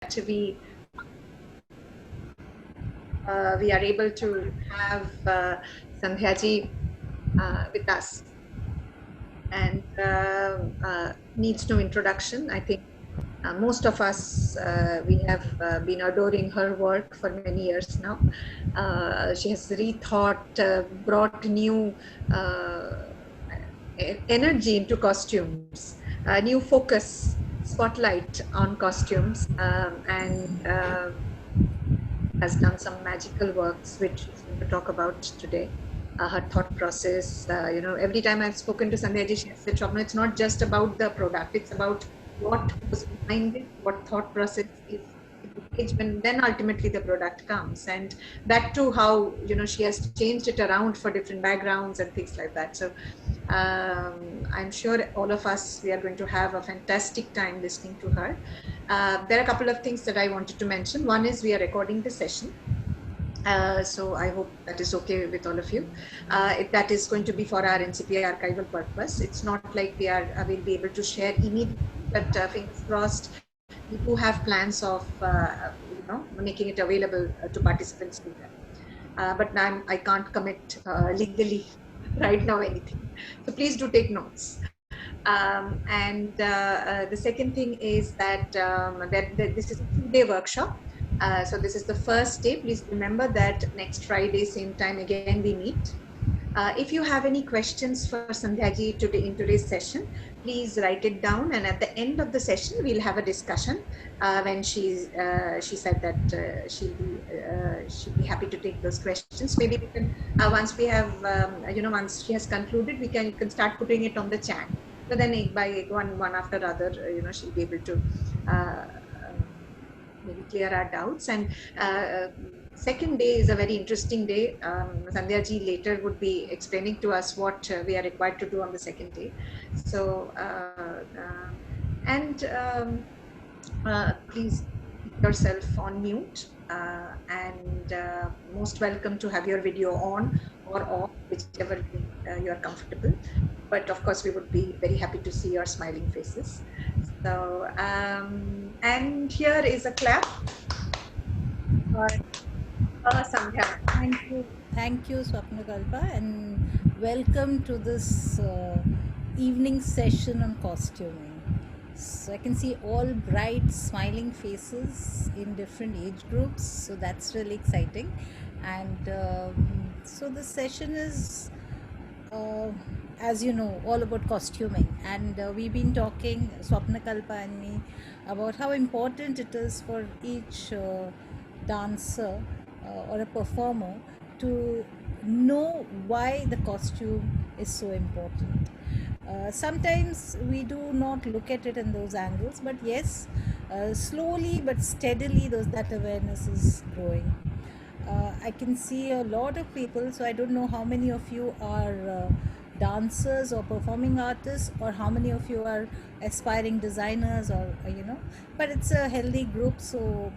we are able to have Sandhya ji with us, and needs no introduction. I think most of us, we have been adoring her work for many years now. She has rethought, brought new energy into costumes, new focus, spotlight on costumes, and has done some magical works, which she's going to talk about today. Her thought process, every time I've spoken to Sandhya ji, she said, Shobna, it's not just about the product, it's about what goes behind it, what thought process is in the page, when then ultimately the product comes. And that too, how, she has changed it around for different backgrounds and things like that. So I'm sure all of us, we are going to have a fantastic time listening to her. There are a couple of things that I wanted to mention. One is we are recording the session. So I hope that is okay with all of you. If that is going to be for our NCP archival purpose. It's not like we'll be able to share immediately, but fingers crossed, we do have plans of making it available to participants later. But I can't commit legally right now anything. So please do take notes. And the second thing is that this is a 2-day workshop. So this is the first day. Please remember that next Friday, same time again, we meet. If you have any questions for Sandhya ji today in today's session, please write it down. And at the end of the session, we'll have a discussion when she said that she'll be happy to take those questions. Maybe we can, once we have, once she has concluded, you can start putting it on the chat. So then by one after the other, she'll be able to maybe clear our doubts. And second day is a very interesting day. Sandhya ji later would be explaining to us what we are required to do on the second day. So, please keep yourself on mute, and most welcome to have your video on or off, whichever you are comfortable. But of course, we would be very happy to see your smiling faces. So, and here is a clap for Sandhya. Thank you, Swapnakalpa, and welcome to this evening session on costuming. So I can see all bright, smiling faces in different age groups, so that's really exciting. And so the session is, as you know, all about costuming, and we've been talking, Swapnakalpa and me, about how important it is for each dancer or a performer to know why the costume is so important. Sometimes we do not look at it in those angles, but yes, slowly but steadily that awareness is growing. I can see a lot of people, so I don't know how many of you are dancers or performing artists, or how many of you are aspiring designers, or but it's a healthy group, so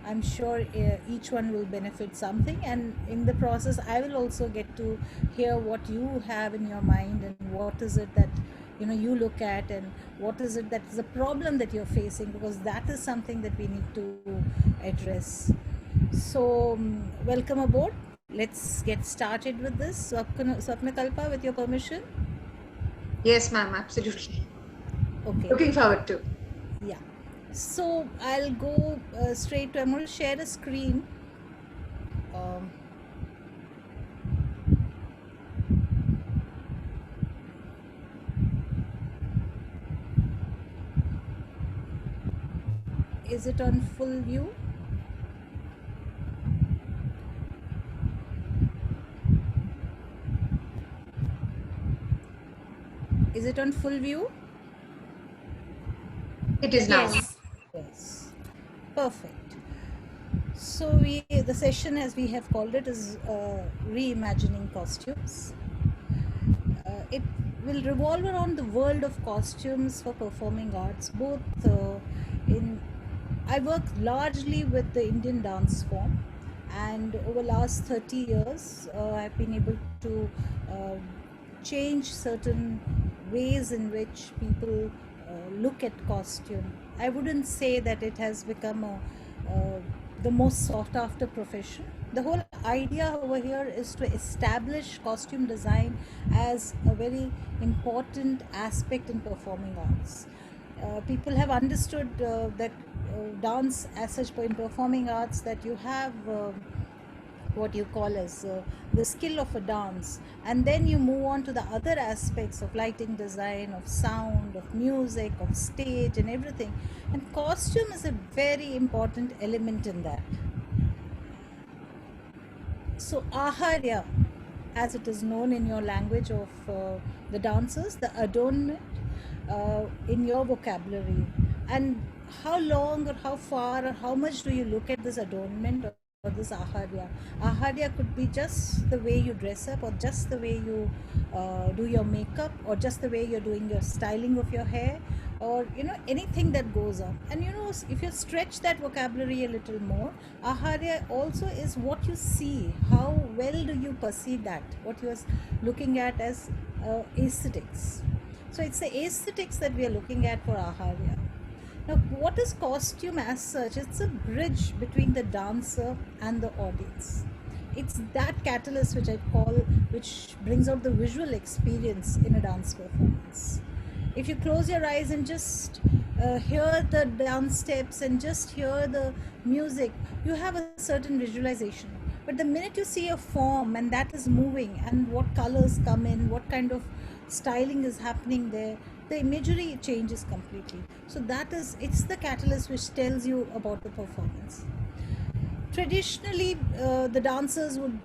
I'm sure each one will benefit something, and in the process I will also get to hear what you have in your mind, and what is it that you look at, and what is it that is a problem that you're facing, because that is something that we need to address. So welcome aboard. Let's get started with this. Swapnakalpa, with your permission. Yes, ma'am, absolutely. Okay. Looking forward to. Yeah. So I'll go straight to, I'm going to share a screen. Is it on full view? Is it on full view? It is now. Yes. Perfect. So the session, as we have called it, is reimagining costumes. It will revolve around the world of costumes for performing arts, both I work largely with the Indian dance form, and over last 30 years I've been able to change certain ways in which people look at costume I wouldn't say that it has become the most sought after profession. The whole idea over here is to establish costume design as a very important aspect in performing arts. People have understood that dance as such in performing arts, that you have what you call as the skill of a dance, and then you move on to the other aspects of lighting design, of sound, of music, of stage and everything, and costume is a very important element in that. So aharya, as it is known in your language of the dancers, the adornment in your vocabulary, and how long or how far or how much do you look at this adornment or this aharya? Aharya could be just the way you dress up, or just the way you do your makeup, or just the way you're doing your styling of your hair, or anything that goes on. And if you stretch that vocabulary a little more, aharya also is what you see, how well do you perceive that, what you are looking at as aesthetics. So it's the aesthetics that we are looking at for aharya. Now, what is costume as such? It's a bridge between the dancer and the audience. It's that catalyst which I call, which brings out the visual experience in a dance performance. If you close your eyes and just hear the dance steps and just hear the music, you have a certain visualization. But the minute you see a form and that is moving, and what colors come in, what kind of styling is happening there, the imagery changes completely. So it's the catalyst which tells you about the performance. Traditionally, the dancers would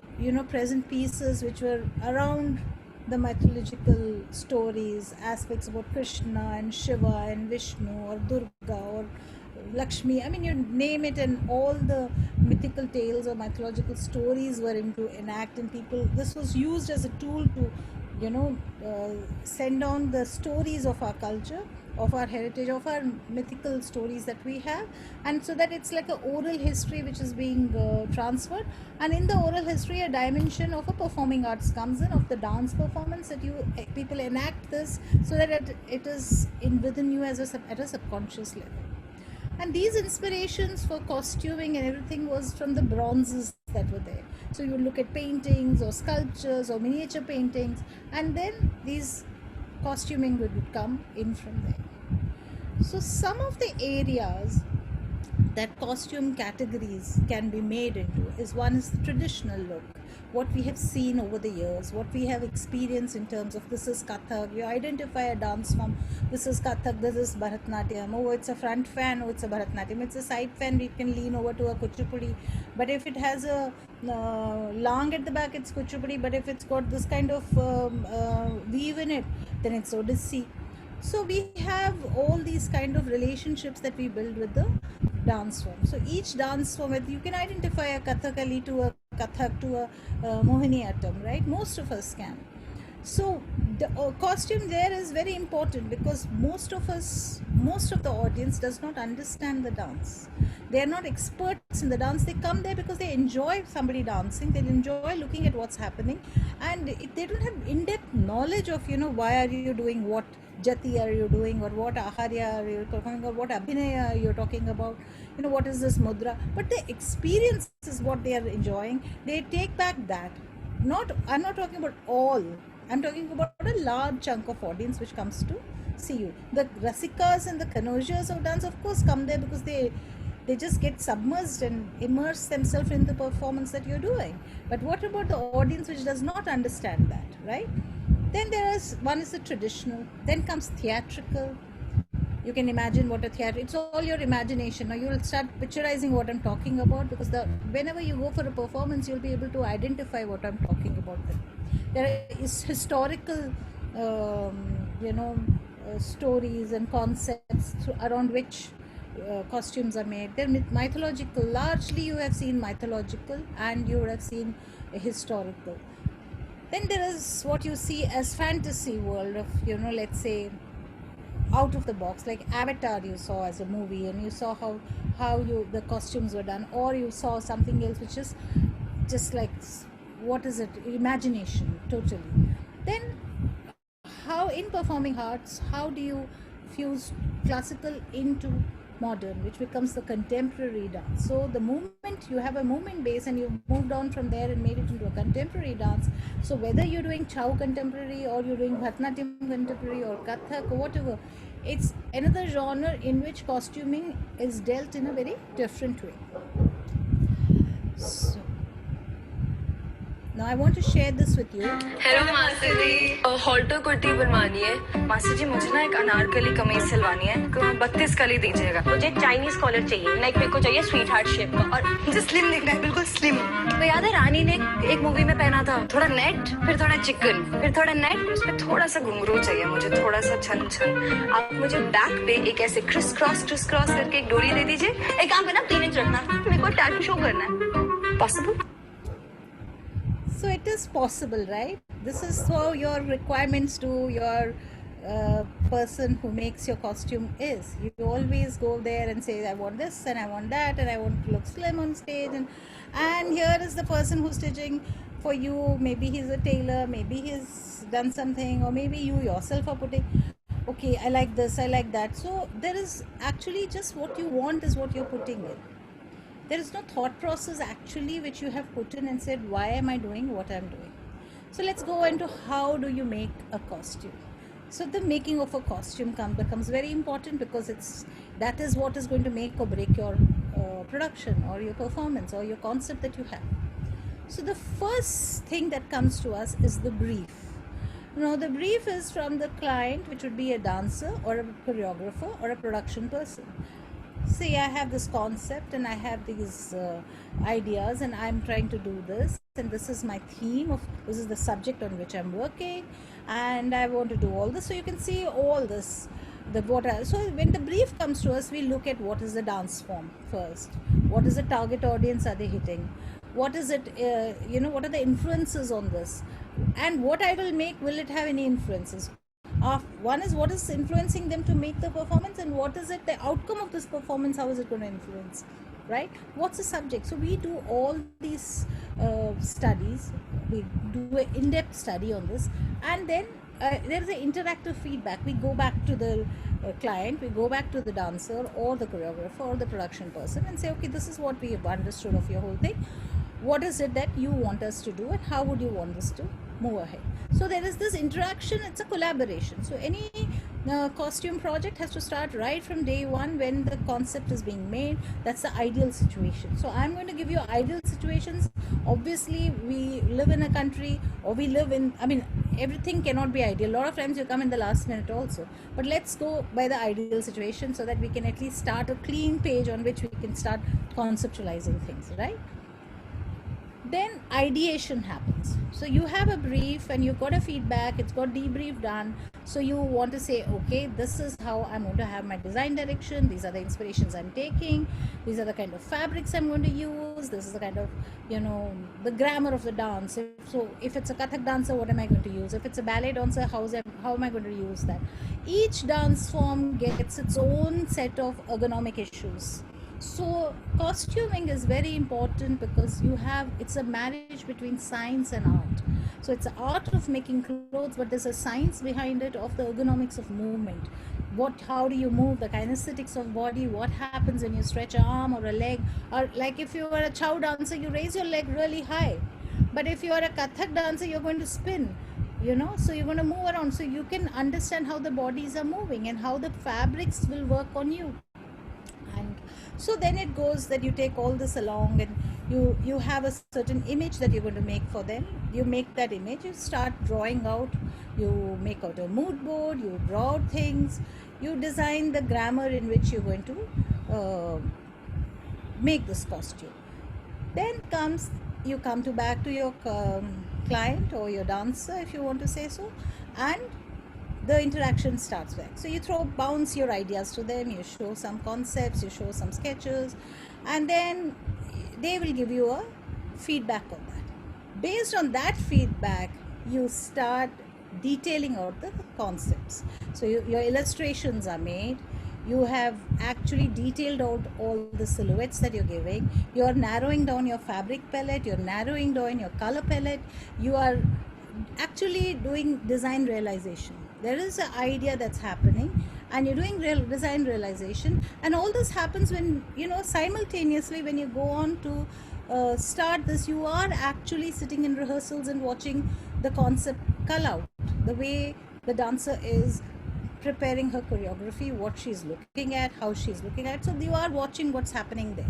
present pieces which were around the mythological stories, aspects about Krishna and Shiva and Vishnu or Durga or Lakshmi. I mean, you name it, and all the mythical tales or mythological stories were into enact, and people, this was used as a tool to send on the stories of our culture, of our heritage, of our mythical stories that we have. And so that it's like an oral history which is being transferred. And in the oral history, a dimension of a performing arts comes in, of the dance performance, that people enact this so that it is within you at a subconscious level. And these inspirations for costuming and everything was from the bronzes that were there. So you would look at paintings or sculptures or miniature paintings, and then these costuming would come in from there. So some of the areas that costume categories can be made into is, one is the traditional look, what we have seen over the years, what we have experienced in terms of, this is Kathak, you identify a dance form, this is Kathak, this is Bharatnatyam, oh it's a front fan, oh it's a Bharatnatyam, it's a side fan, we can lean over to a Kuchipudi, but if it has a long at the back, it's Kuchipudi, but if it's got this kind of weave in it, then it's Odissi. So we have all these kind of relationships that we build with the dance form. So each dance form, you can identify a Kathakali to a Kathak to a Mohiniyattam, right? Most of us can. So the costume there is very important, because most of the audience does not understand the dance. They are not experts in the dance. They come there because they enjoy somebody dancing, they enjoy looking at what's happening, and they don't have in-depth knowledge of why are you doing, what jati are you doing, or what aharya are you talking about, what abhinaya you're talking about, what is this mudra. But the experience is what they are enjoying. They take back that. I'm not talking about all, I'm talking about a large chunk of audience which comes to see you. The rasikas and the connoisseurs of dance, of course, come there because they just get submerged and immerse themselves in the performance that you're doing. But what about the audience which does not understand that, right? Then one is the traditional, then comes theatrical. You can imagine what a theatre, it's all your imagination. Now you will start picturizing what I'm talking about, because whenever you go for a performance, you'll be able to identify what I'm talking about. There is historical stories and concepts around which costumes are made. They're mythological. Largely you have seen mythological, and you would have seen historical. Then there is what you see as fantasy world of, let's say, out of the box, like Avatar you saw as a movie, and you saw how the costumes were done, or you saw something else which is just like, what is it, imagination, totally. Then how in performing arts, how do you fuse classical into modern, which becomes the contemporary dance. So the movement, you have a movement base and you moved on from there and made it into a contemporary dance. So whether you're doing Chow contemporary or you're doing Bharatanatyam contemporary or Kathak or whatever, it's another genre in which costuming is dealt in a very different way. So now I want to share this with you. Hello मासी जी, halter kurti बनवानी है। मासी जी मुझे ना एक अनारकली कमीज सिलवानी है, 32 कली दीजिएगा। मुझे चाइनीज कॉलर चाहिए, लाइक मेरे को चाहिए स्वीट हार्ट शेप का, और मुझे स्लिम दिखना है, बिल्कुल स्लिम। तो याद है रानी ने एक मूवी में पहना था, थोड़ा नेट, फिर थोड़ा चिकन, फिर थोड़ा नेट, फिर उसमें थोड़ा सा घुंघरू चाहिए मुझे, थोड़ा सा छन छन। आप मुझे बैक पे एक ऐसे क्रिस क्रॉस करके एक डोरी दे दीजिए। एक काम करना, 3 इंच रखना, मेरे को टैटू शो करना है। Possible? So it is possible, right? This is how your requirements to your person who makes your costume is. You always go there and say, I want this and I want that and I want to look slim on stage, and here is the person who's stitching for you. Maybe he's a tailor, maybe he's done something, or maybe you yourself are putting, okay, I like this, I like that. So there is actually just what you want is what you're putting in. There is no thought process actually which you have put in and said, why am I doing what I'm doing? So let's go into how do you make a costume. So the making of a costume becomes very important, because that is what is going to make or break your production or your performance or your concept that you have. So the first thing that comes to us is the brief. Now the brief is from the client, which would be a dancer or a choreographer or a production person. See, I have this concept and I have these ideas and I'm trying to do this, and this is my theme, this is the subject on which I'm working, and I want to do all this. So you can see all this. So when the brief comes to us, we look at what is the dance form first. What is the target audience are they hitting? What is it, what are the influences on this? And what I will make, will it have any influences? One is what is influencing them to make the performance, and what is it, the outcome of this performance, how is it going to influence, right? What's the subject? So we do all these studies, we do an in-depth study on this, and then there is an interactive feedback. We go back to the client, we go back to the dancer or the choreographer or the production person and say, okay, this is what we have understood of your whole thing. What is it that you want us to do, and how would you want us to move ahead? So there is this interaction, it's a collaboration. So any costume project has to start right from day one when the concept is being made. That's the ideal situation. So I'm going to give you ideal situations. Obviously we live in a country, or we live in, everything cannot be ideal. A lot of times you come in the last minute also, but let's go by the ideal situation so that we can at least start a clean page on which we can start conceptualizing things, right? Then ideation happens. So you have a brief and you've got a feedback, it's got debrief done. So you want to say, okay, this is how I'm going to have my design direction, these are the inspirations I'm taking, these are the kind of fabrics I'm going to use, this is the kind of, the grammar of the dance. So if it's a Kathak dancer, what am I going to use? If it's a ballet dancer, how am I going to use that? Each dance form gets its own set of ergonomic issues. So costuming is very important because it's a marriage between science and art. So it's the art of making clothes, but there's a science behind it of the ergonomics of movement. How do you move, the kinesthetics of body, what happens when you stretch an arm or a leg, or like if you are a Chow dancer, you raise your leg really high. But if you are a Kathak dancer, you're going to spin, so you're going to move around. So you can understand how the bodies are moving and how the fabrics will work on you. And so then it goes that you take all this along and you have a certain image that you're going to make for them. You make that image, you start drawing out, you make out a mood board, you draw out things, you design the grammar in which you're going to make this costume. Then you come back to your client or your dancer, if you want to say so, and the interaction starts back. So you bounce your ideas to them, you show some concepts, you show some sketches, and then they will give you a feedback on that. Based on that feedback, you start detailing out the concepts. So your illustrations are made, you have actually detailed out all the silhouettes that you're giving, you're narrowing down your fabric palette, you're narrowing down your color palette, you are actually doing design realization. There is an idea that's happening, and you're doing real design realization. And all this happens when, simultaneously when you go on to start this, you are actually sitting in rehearsals and watching the concept cull out, the way the dancer is preparing her choreography, what she's looking at, how she's looking at. So you are watching what's happening there.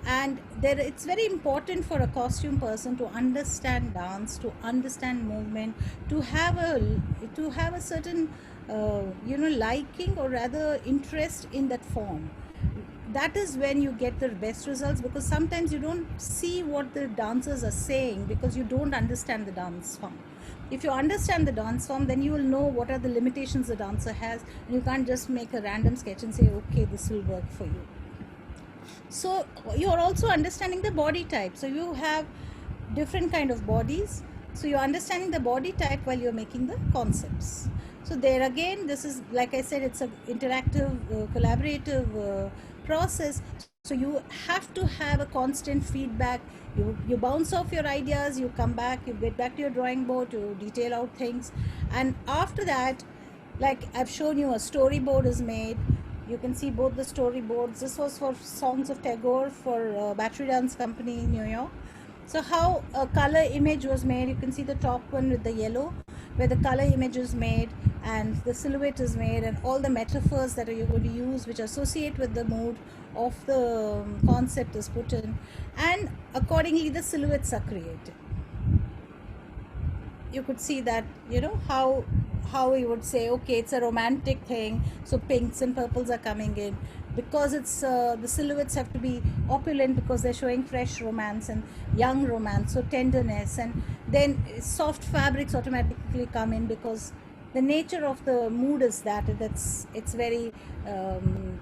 And it's very important for a costume person to understand dance, to understand movement, to have a certain liking, or rather interest in that form. That is when you get the best results, because sometimes you don't see what the dancers are saying because you don't understand the dance form. If you understand the dance form, then you will know what are the limitations the dancer has, and you can't just make a random sketch and say, okay, this will work for you. So you're also understanding the body type. So you have different kind of bodies, so you're understanding the body type while you're making the concepts. So there again, this is, like I said, it's an interactive collaborative process. So you have to have a constant feedback. You bounce off your ideas, you come back, you get back to your drawing board to detail out things, and after that, like I've shown you, a storyboard is made. You can see both the storyboards. This was for Songs of Tagore for Battery Dance Company in New York. So how a color image was made, you can see the top one with the yellow, where the color image is made and the silhouette is made, and all the metaphors that you're going to use which associate with the mood of the concept is put in, and accordingly the silhouettes are created. You could see that, how you would say, okay, it's a romantic thing, so pinks and purples are coming in, because it's the silhouettes have to be opulent because they're showing fresh romance and young romance, so tenderness. And then soft fabrics automatically come in because the nature of the mood is that it's very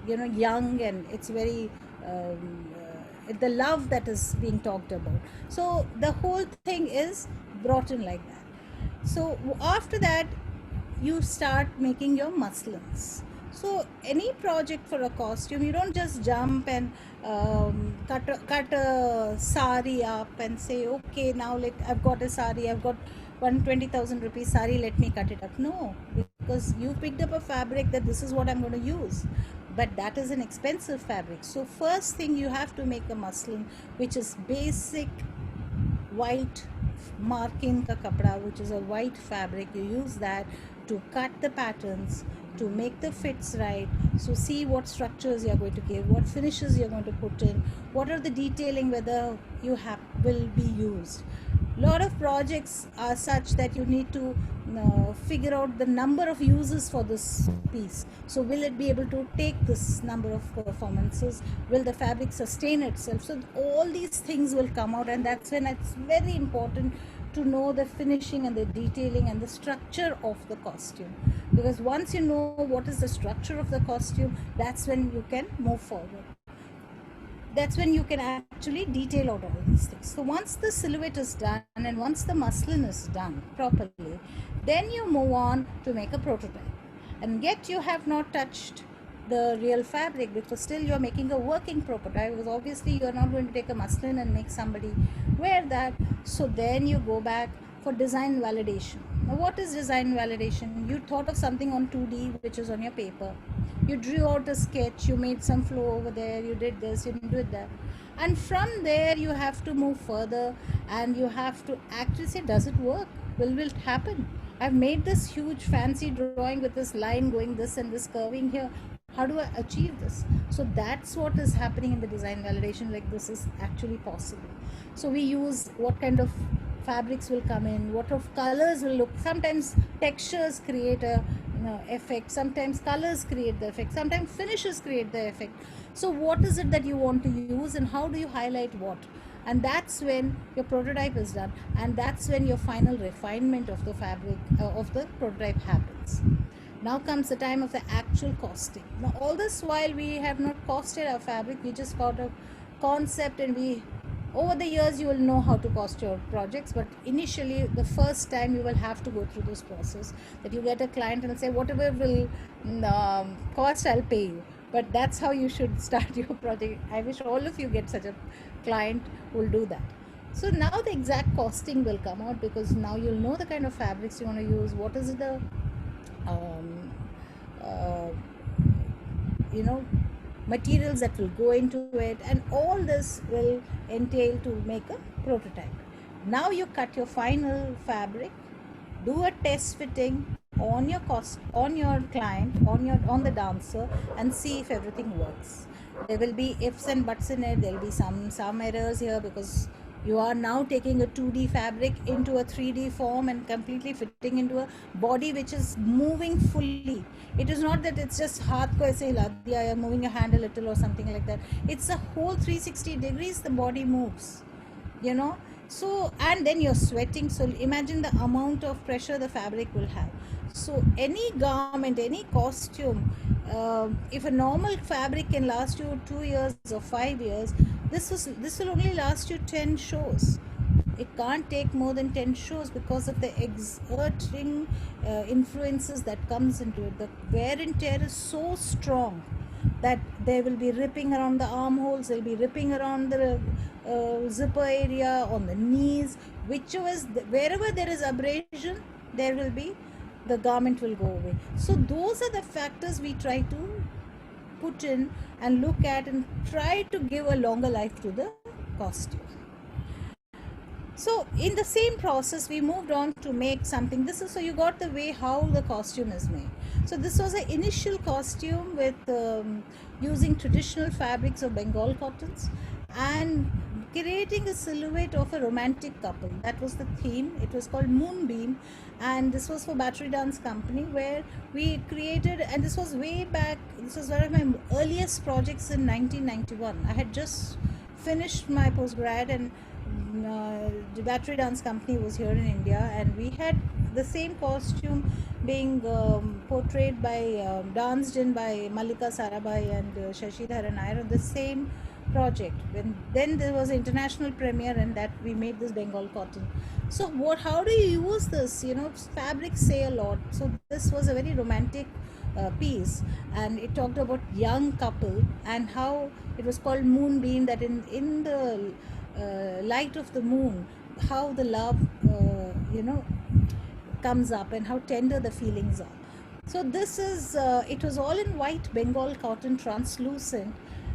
young, and it's very the love that is being talked about. So the whole thing is brought in like that. So after that, you start making your muslins. So any project for a costume, you don't just jump and cut a sari up and say, okay, now I've got a sari, I've got 120,000 rupees sari, let me cut it up. No, because you picked up a fabric that this is what I'm going to use, but that is an expensive fabric. So first thing, you have to make a muslin which is basic white marking ka kapda, which is a white fabric. You use that to cut the patterns, to make the fits right. So see what structures you're going to give, what finishes you're going to put in, what are the detailing, whether you will be used. Lot of projects are such that you need to figure out the number of uses for this piece. So will it be able to take this number of performances? Will the fabric sustain itself? So all these things will come out, and that's when it's very important to know the finishing and the detailing and the structure of the costume, because once you know what is the structure of the costume, that's when you can move forward. That's when you can actually detail out all these things. So once the silhouette is done and once the muslin is done properly, then you move on to make a prototype. And yet you have not touched the real fabric, because still you're making a working prototype, because obviously you're not going to take a muslin and make somebody wear that. So then you go back for design validation. Now what is design validation? You thought of something on 2D which is on your paper. You drew out a sketch, you made some flow over there, you did this, you did that. And from there you have to move further, and you have to actually say, does it work? Will it happen? I've made this huge fancy drawing with this line going this and this curving here. How do I achieve this? So that's what is happening in the design validation, like this is actually possible. So we use what kind of fabrics will come in, what of colors will look. Sometimes textures create a effect, sometimes colors create the effect, sometimes finishes create the effect. So what is it that you want to use, and how do you highlight what? And that's when your prototype is done, and that's when your final refinement of the fabric of the prototype happens. Now comes the time of the actual costing. Now all this while we have not costed our fabric, we just got a concept, and over the years you will know how to cost your projects, but initially the first time you will have to go through this process, that you get a client and say, whatever will cost, I'll pay you. But that's how you should start your project. I wish all of you get such a client who will do that. So now the exact costing will come out, because now you'll know the kind of fabrics you want to use, what is the materials that will go into it, and all this will entail to make a prototype. Now you cut your final fabric, do a test fitting on your on your client, on the dancer, and see if everything works. There will be ifs and buts in it. There will be some errors here, because you are now taking a 2D fabric into a 3D form and completely fitting into a body which is moving fully. It is not that it's just haath ko aise hila diya, you're moving your hand a little or something like that. It's a whole 360 degrees the body moves, so, and then you're sweating, so imagine the amount of pressure the fabric will have. So any garment, any costume, if a normal fabric can last you 2 years or 5 years, this will only last you 10 shows. It can't take more than 10 shows because of the exerting influences that comes into it. The wear and tear is so strong that there will be ripping around the armholes, there will be ripping around the zipper area, on the knees, wherever there is abrasion, there will be, the garment will go away. So those are the factors we try to put in and look at and try to give a longer life to the costume. So in the same process, we moved on to make something. So you got the way how the costume is made. So this was an initial costume with using traditional fabrics of Bengal cottons and creating a silhouette of a romantic couple. That was the theme. It was called Moonbeam, and this was for Battery Dance Company, where we created, and this was way back, this was one of my earliest projects in 1991. I had just finished my postgrad, and the Battery Dance Company was here in India, and we had the same costume being portrayed by, danced in by Mallika Sarabhai and Shashi Dharan Nair on the same project. Then there was an international premiere, and that we made this Bengal cotton. So how do you use this? Fabrics say a lot. So this was a very romantic piece, and it talked about young couple and how it was called Moonbeam, that in the light of the moon, how the love comes up and how tender the feelings are. So this is it was all in white Bengal cotton, translucent,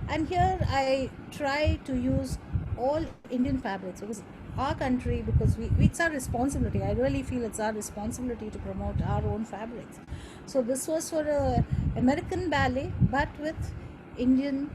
and here I try to use all Indian fabrics, because our country, because it's our responsibility. I really feel it's our responsibility to promote our own fabrics. So this was for a American ballet, but with Indian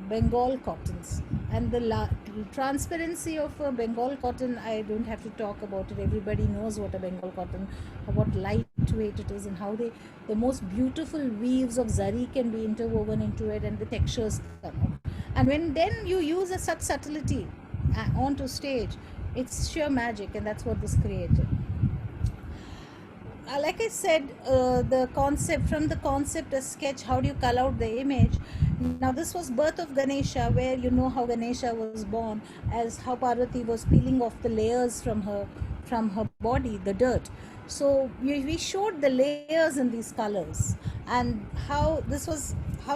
Bengal cottons, and the transparency of a Bengal cotton, I don't have to talk about it. Everybody knows what a Bengal cotton, what lightweight it is, and how the most beautiful weaves of zari can be interwoven into it, and the textures come out. And when then you use such subtlety onto stage, it's sheer magic, and that's what this created. Like I said, the concept, a sketch, how do you color out the image? Now this was birth of Ganesha, where how Ganesha was born, as how Parvati was peeling off the layers from her body, the dirt. So we showed the layers in these colors, and how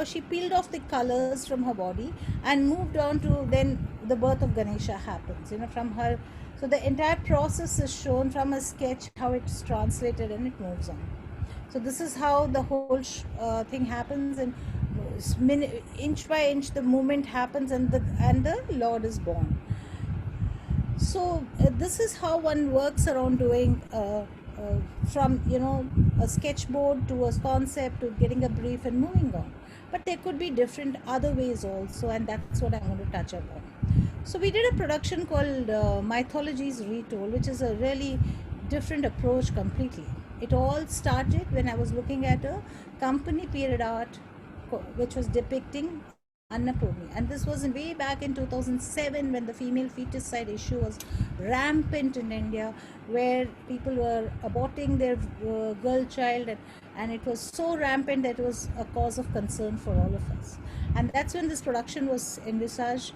she peeled off the colors from her body and moved on to, then the birth of Ganesha happens, from her. So the entire process is shown from a sketch, how it's translated, and it moves on. So this is how the whole thing happens, and inch by inch the movement happens, and the Lord is born. So this is how one works around doing from a sketchboard to a concept to getting a brief and moving on. But there could be different other ways also, and that's what I'm going to touch upon. So we did a production called Mythologies Retold, which is a really different approach completely. It all started when I was looking at a company period art which was depicting Annapurni, and this was way back in 2007, when the female feticide issue was rampant in India, where people were aborting their girl child, and it was so rampant that it was a cause of concern for all of us. And that's when this production was envisaged,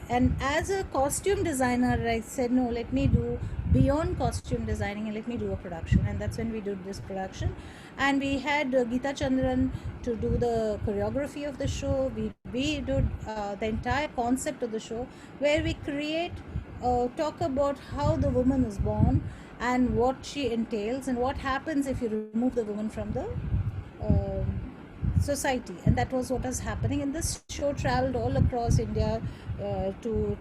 and as a costume designer, I said, no, let me do beyond costume designing and let me do a production. And that's when we did this production, and we had Geeta Chandran to do the choreography of the show. We did the entire concept of the show, where we talk about how the woman is born and what she entails, and what happens if you remove the woman from the society, and that was what was happening. And this show traveled all across India to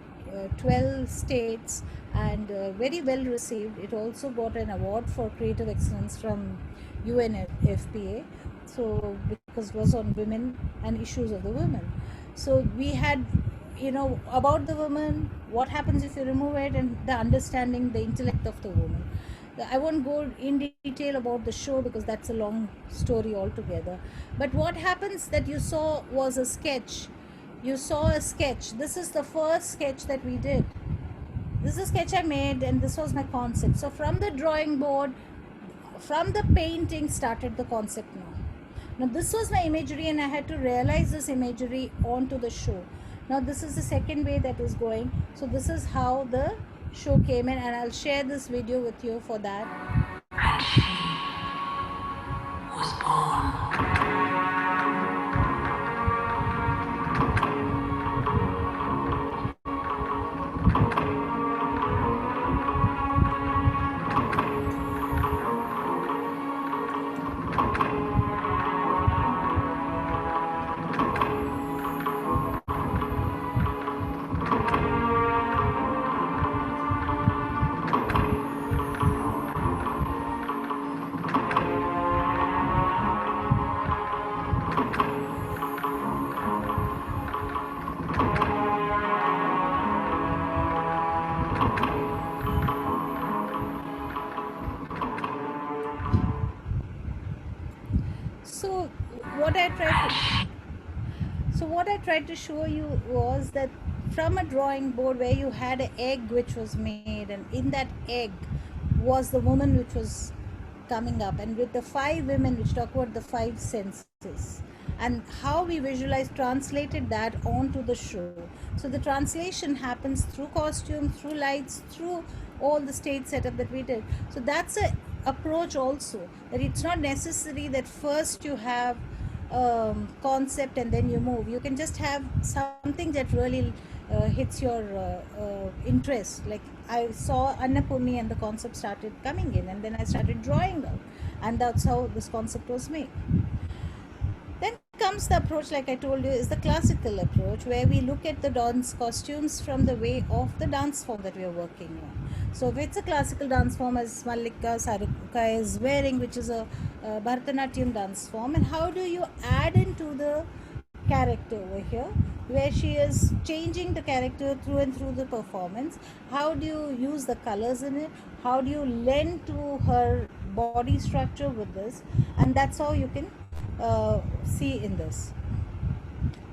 12 states, and very well received. It also got an award for creative excellence from UNFPA, so because it was on women and issues of the women. So we had, about the woman, what happens if you remove it, and the understanding the intellect of the woman. I won't go in detail about the show because that's a long story altogether. But what happens that you saw was a sketch. You saw a sketch. This is the first sketch that we did. This is a sketch I made, and this was my concept. So from the drawing board, from the painting started the concept now. Now this was my imagery, and I had to realize this imagery onto the show. Now this is the second way that is going. So this is how the show came in, and I'll share this video with you for that. And she was born. So what I tried to show you was that from a drawing board where you had an egg which was made, and in that egg was the woman which was coming up, and with the 5 women which talk about the 5 senses, and how we visualized, translated that onto the show. So the translation happens through costume, through lights, through all the stage setup that we did. So that's a approach also, that it's not necessary that first you have concept and then you move. You can just have something that really hits your interest. Like I saw Annapurni and the concept started coming in, and then I started drawing out, and that's how this concept was made. Then comes the approach, like I told you, is the classical approach, where we look at the dance costumes from the way of the dance form that we are working on. So if it's a classical dance form, as Mallika Sarika is wearing, which is a Bharatanatyam dance form, and how do you add into the character over here, where she is changing the character through and through the performance? How do you use the colors in it? How do you lend to her body structure with this? And that's how you can see in this.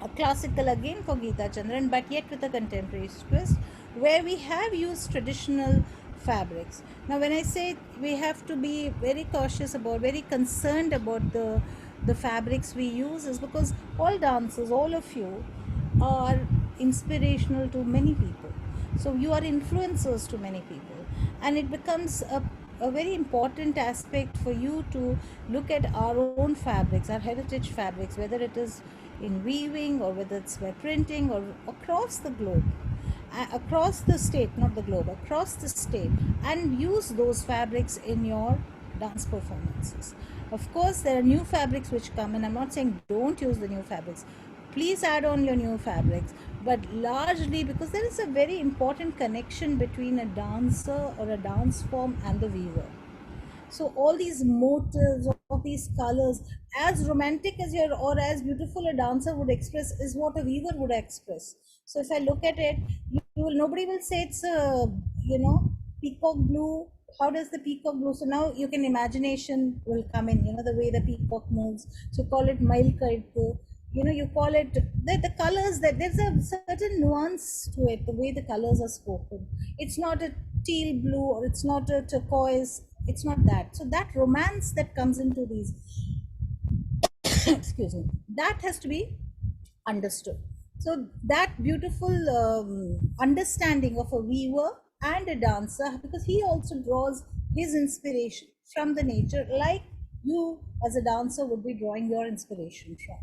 A classical again for Geeta Chandran, but yet with a contemporary twist, where we have used traditional fabrics. Now when I say we have to be very cautious about, very concerned about the fabrics we use, is because all dancers, all of you, are inspirational to many people. So you are influencers to many people, and it becomes a very important aspect for you to look at our own fabrics, our heritage fabrics, whether it is in weaving or whether it's by printing or across the globe, across the state, not the globe, across the state, and use those fabrics in your dance performances. Of course, there are new fabrics which come in. I'm not saying don't use the new fabrics. Please add on your new fabrics, but largely because there is a very important connection between a dancer or a dance form and the weaver. So all these motives, all these colors, as romantic as your or as beautiful a dancer would express is what a weaver would express. So if I look at it, nobody will say it's a peacock blue. How does the peacock blue? So now you can, imagination will come in. The way the peacock moves. So call it mail kite. You call it the colors, that there's a certain nuance to it, the way the colors are spoken. It's not a teal blue, or it's not a turquoise. It's not that. So that romance that comes into these excuse me, that has to be understood. So that beautiful understanding of a weaver and a dancer, because he also draws his inspiration from the nature, like you as a dancer would be drawing your inspiration from.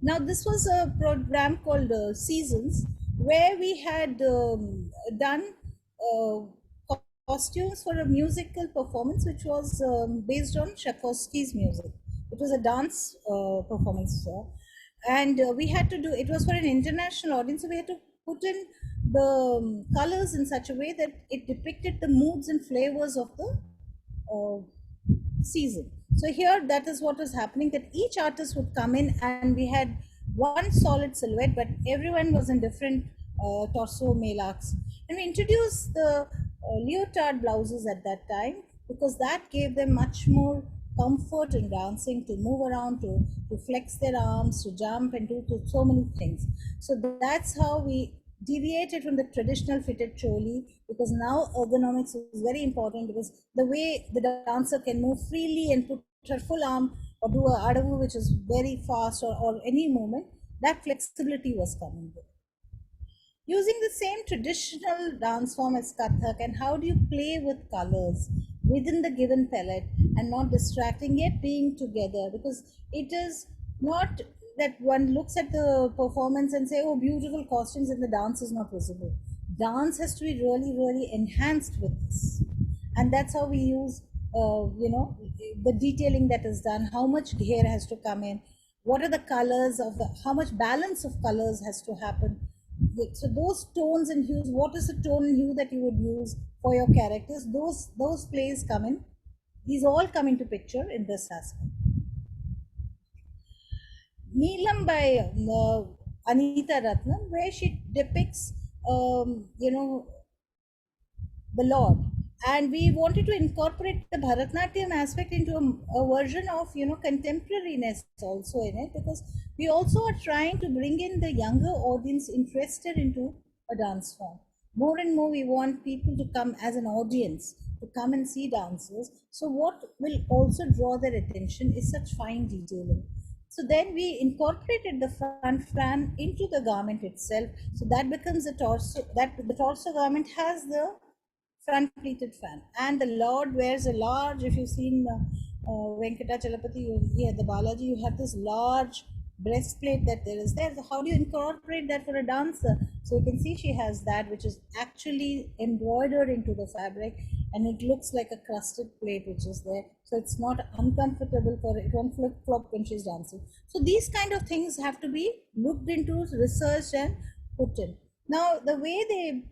Now this was a program called Seasons, where we had done costumes for a musical performance which was based on Tchaikovsky's music. It was a dance performance, and we had to do. It was for an international audience, so we had to put in the colors in such a way that it depicted the moods and flavors of the uh, season. So here, that is what was happening. That each artist would come in, and we had one solid silhouette, but everyone was in different torso male arcs. And we introduced the leotard blouses at that time because that gave them much more comfort in dancing, to move around, to flex their arms, to jump, and do so many things. So that's how we deviated from the traditional fitted choli, because now ergonomics is very important, because the way the dancer can move freely and put her full arm or do a adavu which is very fast, or any movement, that flexibility was coming with. Using the same traditional dance form as Kathak, and how do you play with colors within the given palette and not distracting, yet being together, because it is not that one looks at the performance and say, oh, beautiful costumes, and the dance is not visible. Dance has to be really, really enhanced with this. And that's how we use, the detailing that is done, how much hair has to come in, what are the colors of how much balance of colors has to happen. So those tones and hues, what is the tone and hue that you would use for your characters, those plays come in. These all come into picture in this aspect. Neelam by Anita Ratnam, where she depicts, the Lord. And we wanted to incorporate the Bharatanatyam aspect into a version of, contemporariness also in it, because we also are trying to bring in the younger audience interested into a dance form. More and more we want people to come as an audience, to come and see dances. So what will also draw their attention is such fine detailing. So then we incorporated the front fan into the garment itself. So that becomes a torso, that the torso garment has the front pleated fan, and the Lord wears a large, if you've seen Venkatachalapati, here the Balaji, you have this large breastplate that there is there. So how do you incorporate that for a dancer? So you can see she has that, which is actually embroidered into the fabric, and it looks like a crusted plate which is there. So it's not uncomfortable for it, won't flip flop when she's dancing. So these kind of things have to be looked into, researched, and put in. Now, the way they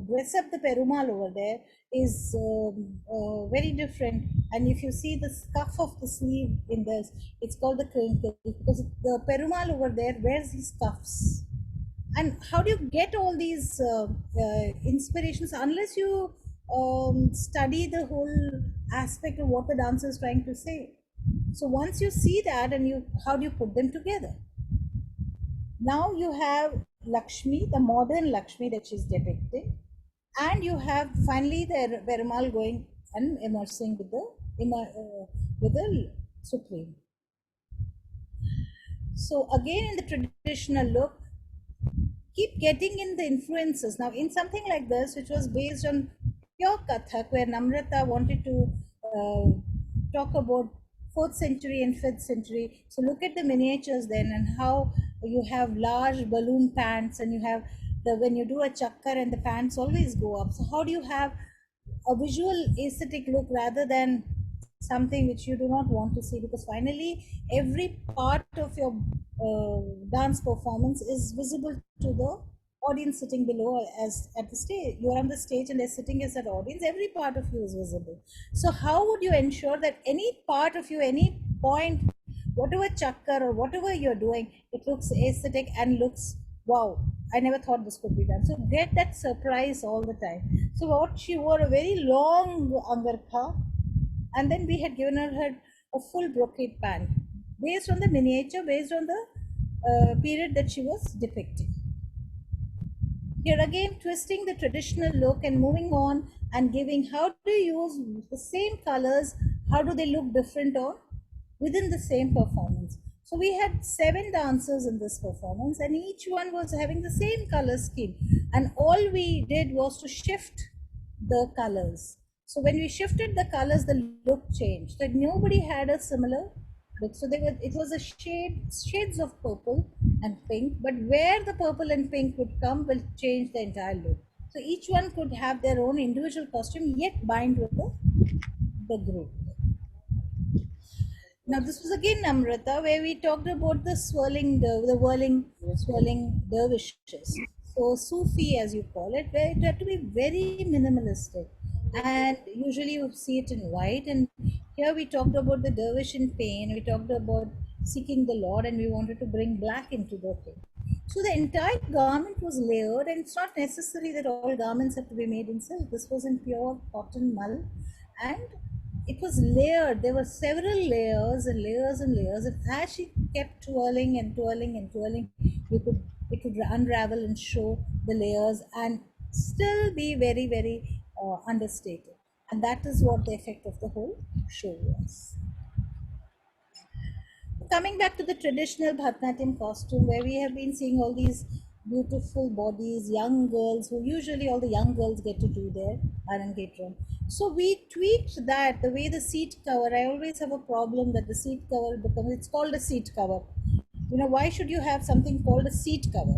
dress up the Perumal over there is very different. And if you see the scuff of the sleeve in this, it's called the crinkle, because the Perumal over there wears these cuffs. And how do you get all these inspirations unless you study the whole aspect of what the dancer is trying to say? So once you see that, and how do you put them together? Now you have Lakshmi, the modern Lakshmi that she's depicting, and you have finally the Perumal going and immersing with the Supreme. So again, in the traditional look, keep getting in the influences. Now in something like this, which was based on pure Kathak, where Namrata wanted to talk about 4th century and 5th century. So look at the miniatures then, and how you have large balloon pants, and you have when you do a chakkar and the pants always go up. So how do you have a visual aesthetic look rather than something which you do not want to see? Because finally every part of your dance performance is visible to the audience sitting below. As at the stage, you're on the stage and they're sitting as an audience, every part of you is visible. So how would you ensure that any part of you, any point, whatever chakkar or whatever you're doing, it looks aesthetic and looks, wow, I never thought this could be done. So get that surprise all the time. So what she wore a very long angarkha, and then we had given her a full brocade pant based on the miniature, based on the period that she was depicting. Here again, twisting the traditional look and moving on and giving, how do you use the same colors, how do they look different or within the same performance? So we had 7 dancers in this performance, and each one was having the same color scheme, and all we did was to shift the colors. So when we shifted the colors, the look changed. That nobody had a similar look. So it was a shades of purple and pink, but where the purple and pink would come will change the entire look. So each one could have their own individual costume, yet bind with the group. Now this was again Namrata, where we talked about the swirling dervishes. So Sufi, as you call it, where it had to be very minimalistic, and usually you see it in white. And here we talked about the dervish in pain. We talked about seeking the Lord, and we wanted to bring black into the thing. So the entire garment was layered, and it's not necessary that all garments have to be made in silk. This was in pure cotton mull, and it was layered. There were several layers and layers and layers. And as she kept twirling and twirling and twirling, you could it would unravel and show the layers and still be very, very understated. And that is what the effect of the whole show was. Coming back to the traditional Bharatanatyam costume, where we have been seeing all these beautiful bodies, young girls, who usually all the young girls get to do their Arangetram. So we tweaked that, the way the seat cover. I always have a problem that the seat cover becomes, it's called a seat cover. You know, why should you have something called a seat cover?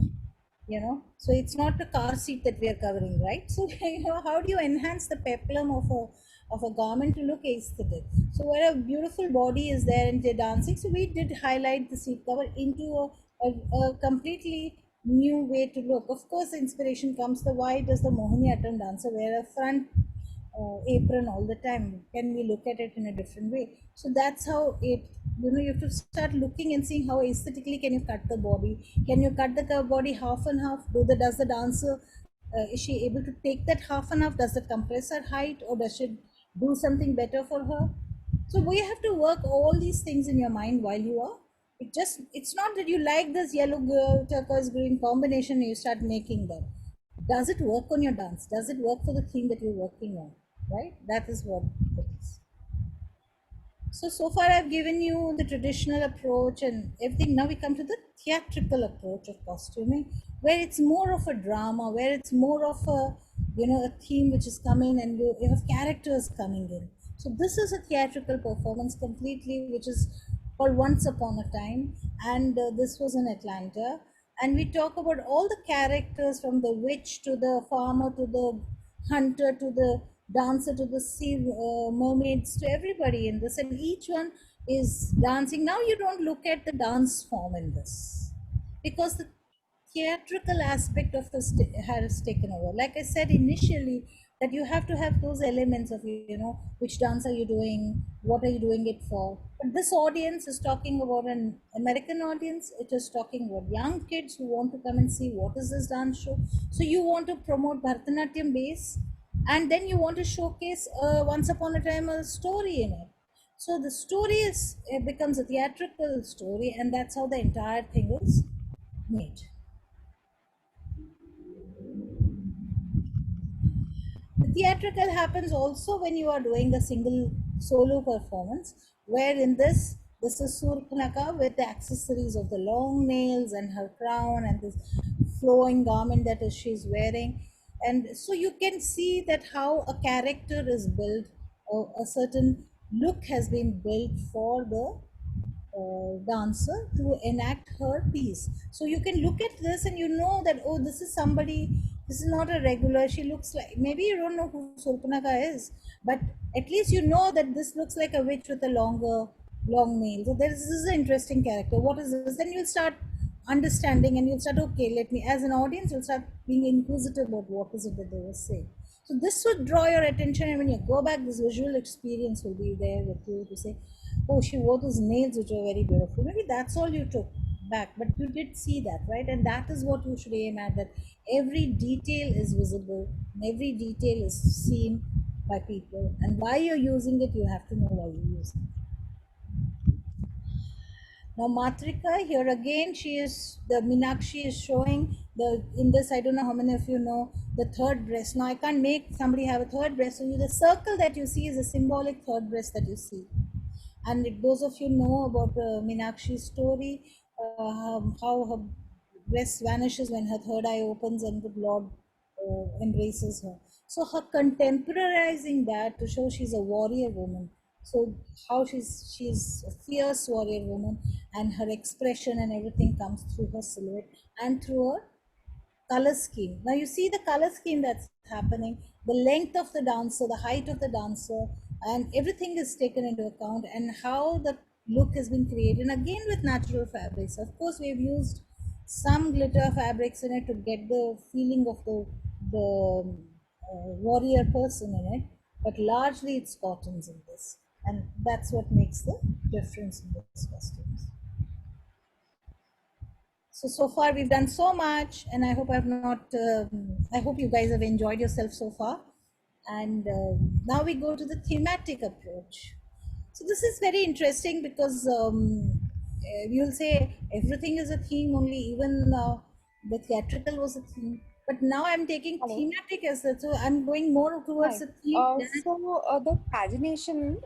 You know, so it's not a car seat that we are covering, right? So you know, how do you enhance the peplum of a garment to look aesthetic? So where a beautiful body is there and they're dancing, so we did highlight the seat cover into a completely new way to look. Of course, the inspiration comes, the why does the Mohiniyattam dancer wear a front apron all the time? Can we look at it in a different way? So that's how it, you know, you have to start looking and seeing how aesthetically can you cut the body. Can you cut the body half and half? Does the dancer, is she able to take that half and half? Does it compress her height, or does she do something better for her? So we have to work all these things in your mind while you are, it's not that you like this yellow girl turquoise green combination and you start making them. Does it work on your dance? Does it work for the theme that you're working on? Right? That is what it is. So far I've given you the traditional approach and everything. Now we come to the theatrical approach of costuming, where it's more of a drama, where it's more of a, you know, a theme which is coming and you have characters coming in. So this is a theatrical performance completely, which is called Once Upon a Time, and this was in Atlanta. And we talk about all the characters, from the witch to the farmer to the hunter to the dancer to the sea mermaids, to everybody in this, and each one is dancing. Now you don't look at the dance form in this, because the theatrical aspect of this has taken over. Like I said initially, that you have to have those elements of, you know, which dance are you doing, what are you doing it for. But this audience is talking about an American audience. It is talking about young kids who want to come and see what is this dance show. So you want to promote Bharatanatyam base, and then you want to showcase Once Upon a Time a story in it. So the story is, it becomes a theatrical story, and that's how the entire thing is made. The theatrical happens also when you are doing a single solo performance, where in this is Surpanaka with the accessories of the long nails and her crown and this flowing garment that she's wearing. And so you can see that how a character is built, or a certain look has been built for the dancer to enact her piece. So you can look at this and you know that, oh, this is somebody, this is not a regular. She looks like, maybe you don't know who Surpanaka is, but at least you know that this looks like a witch with a long nail. So this is an interesting character. What is this? Then you'll start understanding and you'll start, okay, let me, as an audience, you'll start being inquisitive about what is it that they were saying. So this would draw your attention, and when you go back, this visual experience will be there with you to say, oh, she wore those nails which were very beautiful. Maybe that's all you took back, but you did see that, right? And that is what you should aim at, that every detail is visible, and every detail is seen by people. And why you're using it, you have to know why you're using it. Now Matrika, here again, she is, the Meenakshi is showing the, in this, I don't know how many of you know, the third breast. Now I can't make somebody have a third breast, so the circle that you see is a symbolic third breast that you see. And those of you know about Meenakshi's story, how her breast vanishes when her third eye opens and the Lord embraces her. So her contemporarizing that to show she's a warrior woman. So how she's a fierce warrior woman, and her expression and everything comes through her silhouette and through her color scheme. Now you see the color scheme that's happening, the length of the dancer, the height of the dancer, and everything is taken into account, and how the look has been created again with natural fabrics. Of course, we've used some glitter fabrics in it to get the feeling of the warrior person in it, but largely it's cottons in this, and that's what makes the difference in these costumes. So far we've done so much, and I hope I've not. I hope you guys have enjoyed yourself so far. And now we go to the thematic approach. So this is very interesting because you'll say everything is a theme. Only even the theatrical was a theme. But now I'm taking Hello. thematic as a, so I'm going more towards Hi. the theme. So the pagination,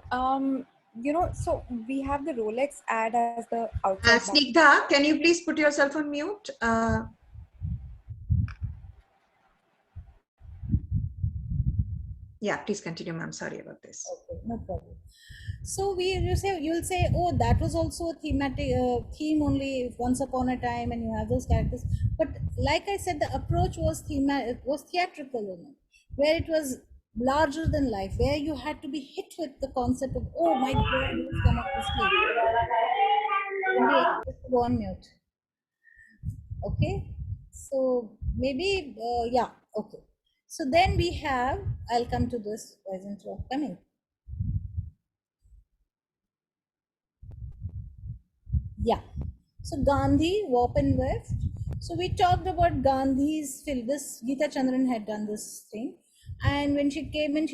so we have the Rolex ad as the outside back. Snigdha, can you please put yourself on mute? Yeah, please continue, ma'am. Sorry about this. Okay, no problem. So you'll say, oh, that was also a thematic theme only once upon a time, and you have those characters. But like I said, the approach was theatrical in it, where it was larger than life, where you had to be hit with the concept of, oh my God, who's come up the stage. Go on mute. Okay, so maybe yeah, okay. So then we have, I'll come to this, isn't coming. Yeah. So Gandhi, warp and weft. So we talked about Gandhi's film. This Geeta Chandran had done this thing, and when she came in,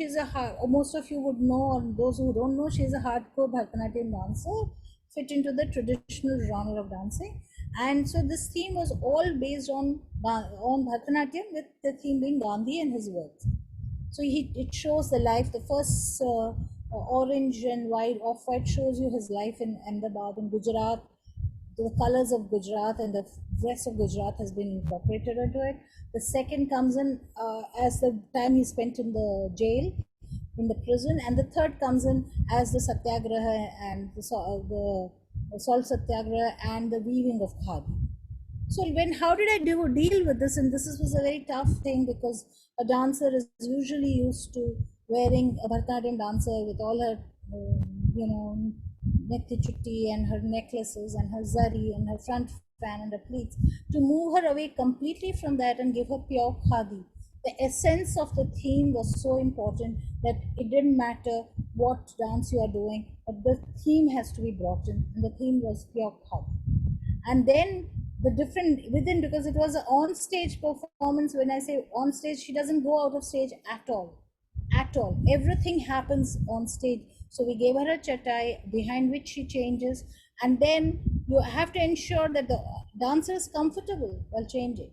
most of you would know, or those who don't know, she's a hardcore Bharatanatyam dancer, fit into the traditional genre of dancing. And so this theme was all based on Bharatanatyam, with the theme being Gandhi and his works. So it shows the life. The first orange and white, off-white, shows you his life in Ahmedabad in Gujarat. The colors of Gujarat and the dress of Gujarat has been incorporated into it. The second comes in as the time he spent in the jail, in the prison, and the third comes in as the satyagraha and the salt satyagraha and the weaving of khadi. So how did I deal with this? And this was a very tough thing, because a dancer is usually used to wearing a Bharatanatyam dancer with all her, nethi chutti and her necklaces and her zari and her front fan and her pleats, to move her away completely from that and give her pure khadi. The essence of the theme was so important that it didn't matter what dance you are doing, but the theme has to be brought in, and the theme was pure khadi. And then the different within, because it was an on-stage performance. When I say on-stage, she doesn't go out of stage at all. Everything happens on stage. So we gave her a chatai behind which she changes, and then you have to ensure that the dancer is comfortable while changing.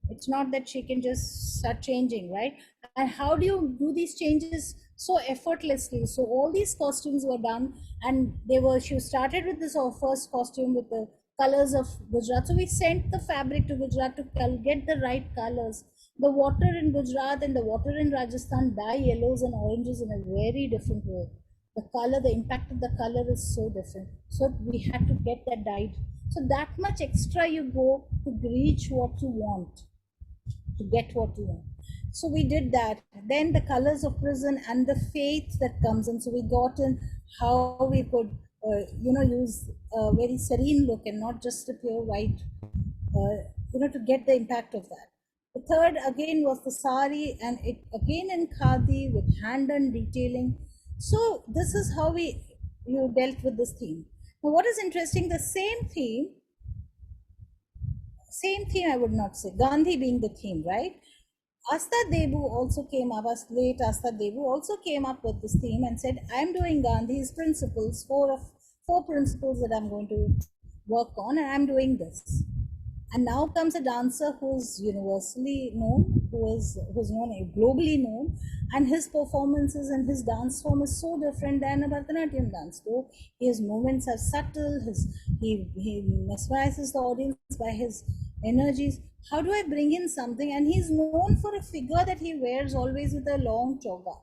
It's not that she can just start changing, right? And how do you do these changes so effortlessly? So all these costumes were done, and she started with this first costume with the colors of Gujarat. So we sent the fabric to Gujarat to get the right colors. The water in Gujarat and the water in Rajasthan dye yellows and oranges in a very different way. The color, the impact of the color is so different. So we had to get that dyed. So that much extra you go to reach what you want, to get what you want. So we did that. Then the colors of prison and the faith that comes in. So we got in how we could, use a very serene look and not just a pure white, to get the impact of that. The third again was the sari, and it again in khadi with hand-done detailing. So this is how you dealt with this theme. Now what is interesting, the same theme I would not say, Gandhi being the theme, right? Asta Debu also came up, late Asta Debu also came up with this theme and said, I'm doing Gandhi's principles, four principles that I'm going to work on, and I'm doing this. And now comes a dancer who's universally known, who's known, globally known, and his performances and his dance form is so different than a Bharatanatyam dance. Though his movements are subtle, he mesmerizes the audience by his energies. How do I bring in something? And he's known for a figure that he wears always with a long choga.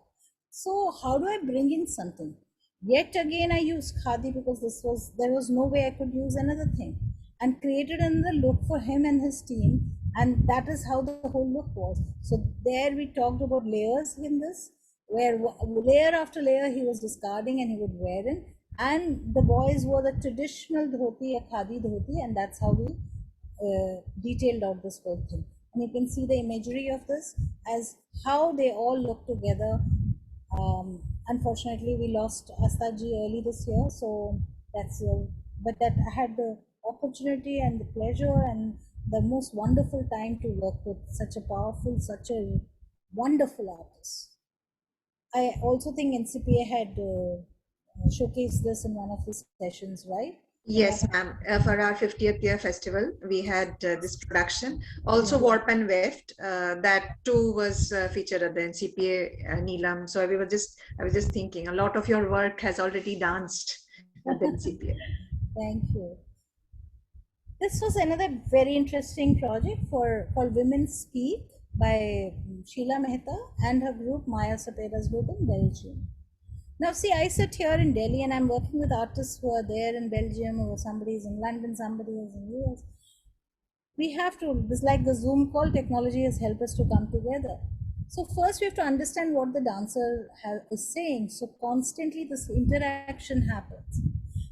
So how do I bring in something? Yet again, I used khadi because there was no way I could use another thing, and created another look for him and his team. And that is how the whole look was. So there we talked about layers in this, where layer after layer he was discarding and he would wear in. and the boys wore the traditional dhoti, a khadi dhoti, and that's how we detailed out this whole thing. And you can see the imagery of this as how they all look together. Unfortunately, we lost Astaji early this year, so that's but that I had the opportunity and the pleasure and the most wonderful time to work with such a powerful, such a wonderful artist. I also think NCPA had showcased this in one of the sessions, right? Yes, ma'am. For our 50th year festival, we had this production. Also, Warp and Weft, that too was featured at the NCPA Neelam. So I was just thinking, a lot of your work has already danced at the NCPA. Thank you. This was another very interesting project called Women Speak by Sheila Mehta and her group, Maya Sapera's group in Belgium. Now, see, I sit here in Delhi and I'm working with artists who are there in Belgium, or somebody is in London, somebody is in US. We have to, this like the Zoom call, technology has helped us to come together. So first we have to understand what the dancer is saying. So constantly this interaction happens.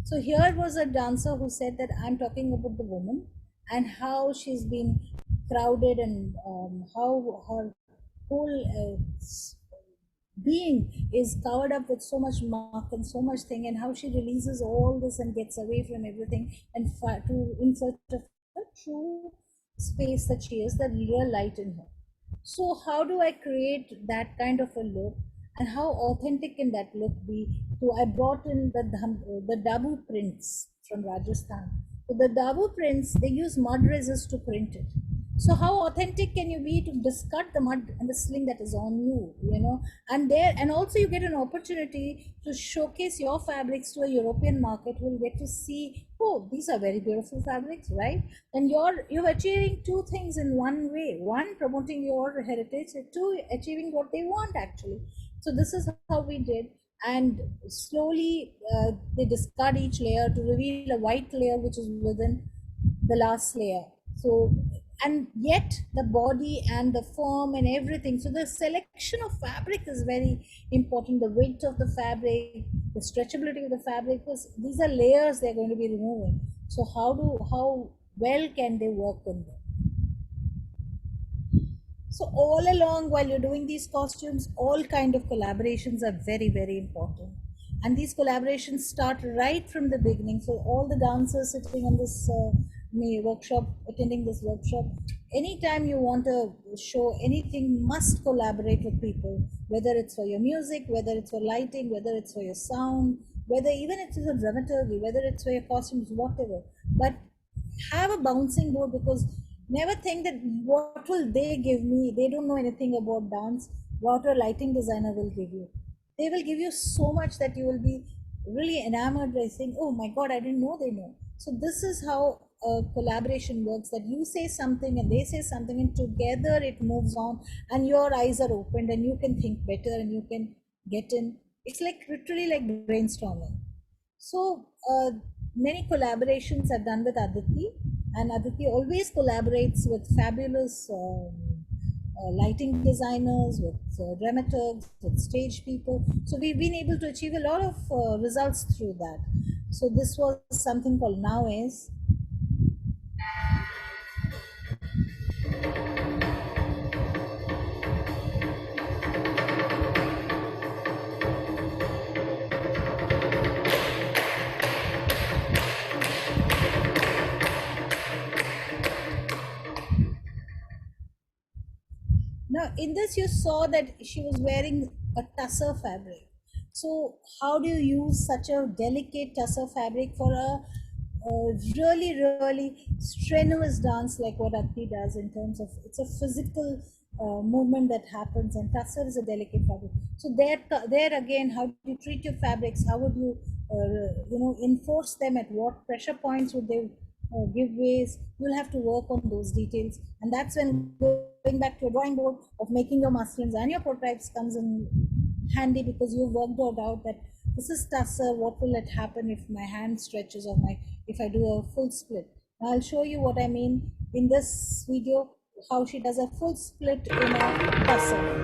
So here was a dancer who said that I'm talking about the woman and how she's been crowded and how her whole being is covered up with so much muck and so much thing, and how she releases all this and gets away from everything and in search of the true space that she is, the real light in her. So how do I create that kind of a look, and how authentic can that look be? So I brought in the Dabu prints from Rajasthan. So the Dabu prints, they use mud resist to print it. So how authentic can you be to discard the mud and the sling that is on you, you know? And also you get an opportunity to showcase your fabrics to a European market who will get to see, oh, these are very beautiful fabrics, right? And you're achieving two things in one way. One, promoting your heritage, and two, achieving what they want actually. So this is how we did. And slowly they discard each layer to reveal a white layer which is within the last layer. So, and yet the body and the form and everything, so the selection of fabric is very important, the weight of the fabric, the stretchability of the fabric, because these are layers they're going to be removing. So how well can they work on them? So all along while you're doing these costumes, all kind of collaborations are very, very important, and these collaborations start right from the beginning. So all the dancers sitting on this workshop, attending this workshop, anytime you want to show anything, must collaborate with people, whether it's for your music, whether it's for lighting, whether it's for your sound, whether even if it's a dramaturgy, whether it's for your costumes, whatever. But have a bouncing board, because never think that what will they give me, they don't know anything about dance, what a lighting designer will give you. They will give you so much that you will be really enamored by saying, oh my god, I didn't know they know. So this is how collaboration works, that you say something and they say something, and together it moves on, and your eyes are opened and you can think better and you can get in. It's like literally like brainstorming. So many collaborations are done with Aditi, and Aditi always collaborates with fabulous lighting designers, with dramaturgs, with stage people. So we've been able to achieve a lot of results through that. So this was something called Now Is. Now in this you saw that she was wearing a tussar fabric. So how do you use such a delicate tussar fabric for a really, really strenuous dance like what Aditi does, in terms of it's a physical movement that happens, and tussar is a delicate fabric. So there again, how do you treat your fabrics? How would you, enforce them? At what pressure points would they give ways? You'll have to work on those details, and that's when going back to a drawing board of making your muslins and your prototypes comes in handy, because you've worked it out that this is tussar. What will it happen if my hand stretches, or if I do a full split? Now I'll show you what I mean in this video, how she does a full split in a tussar.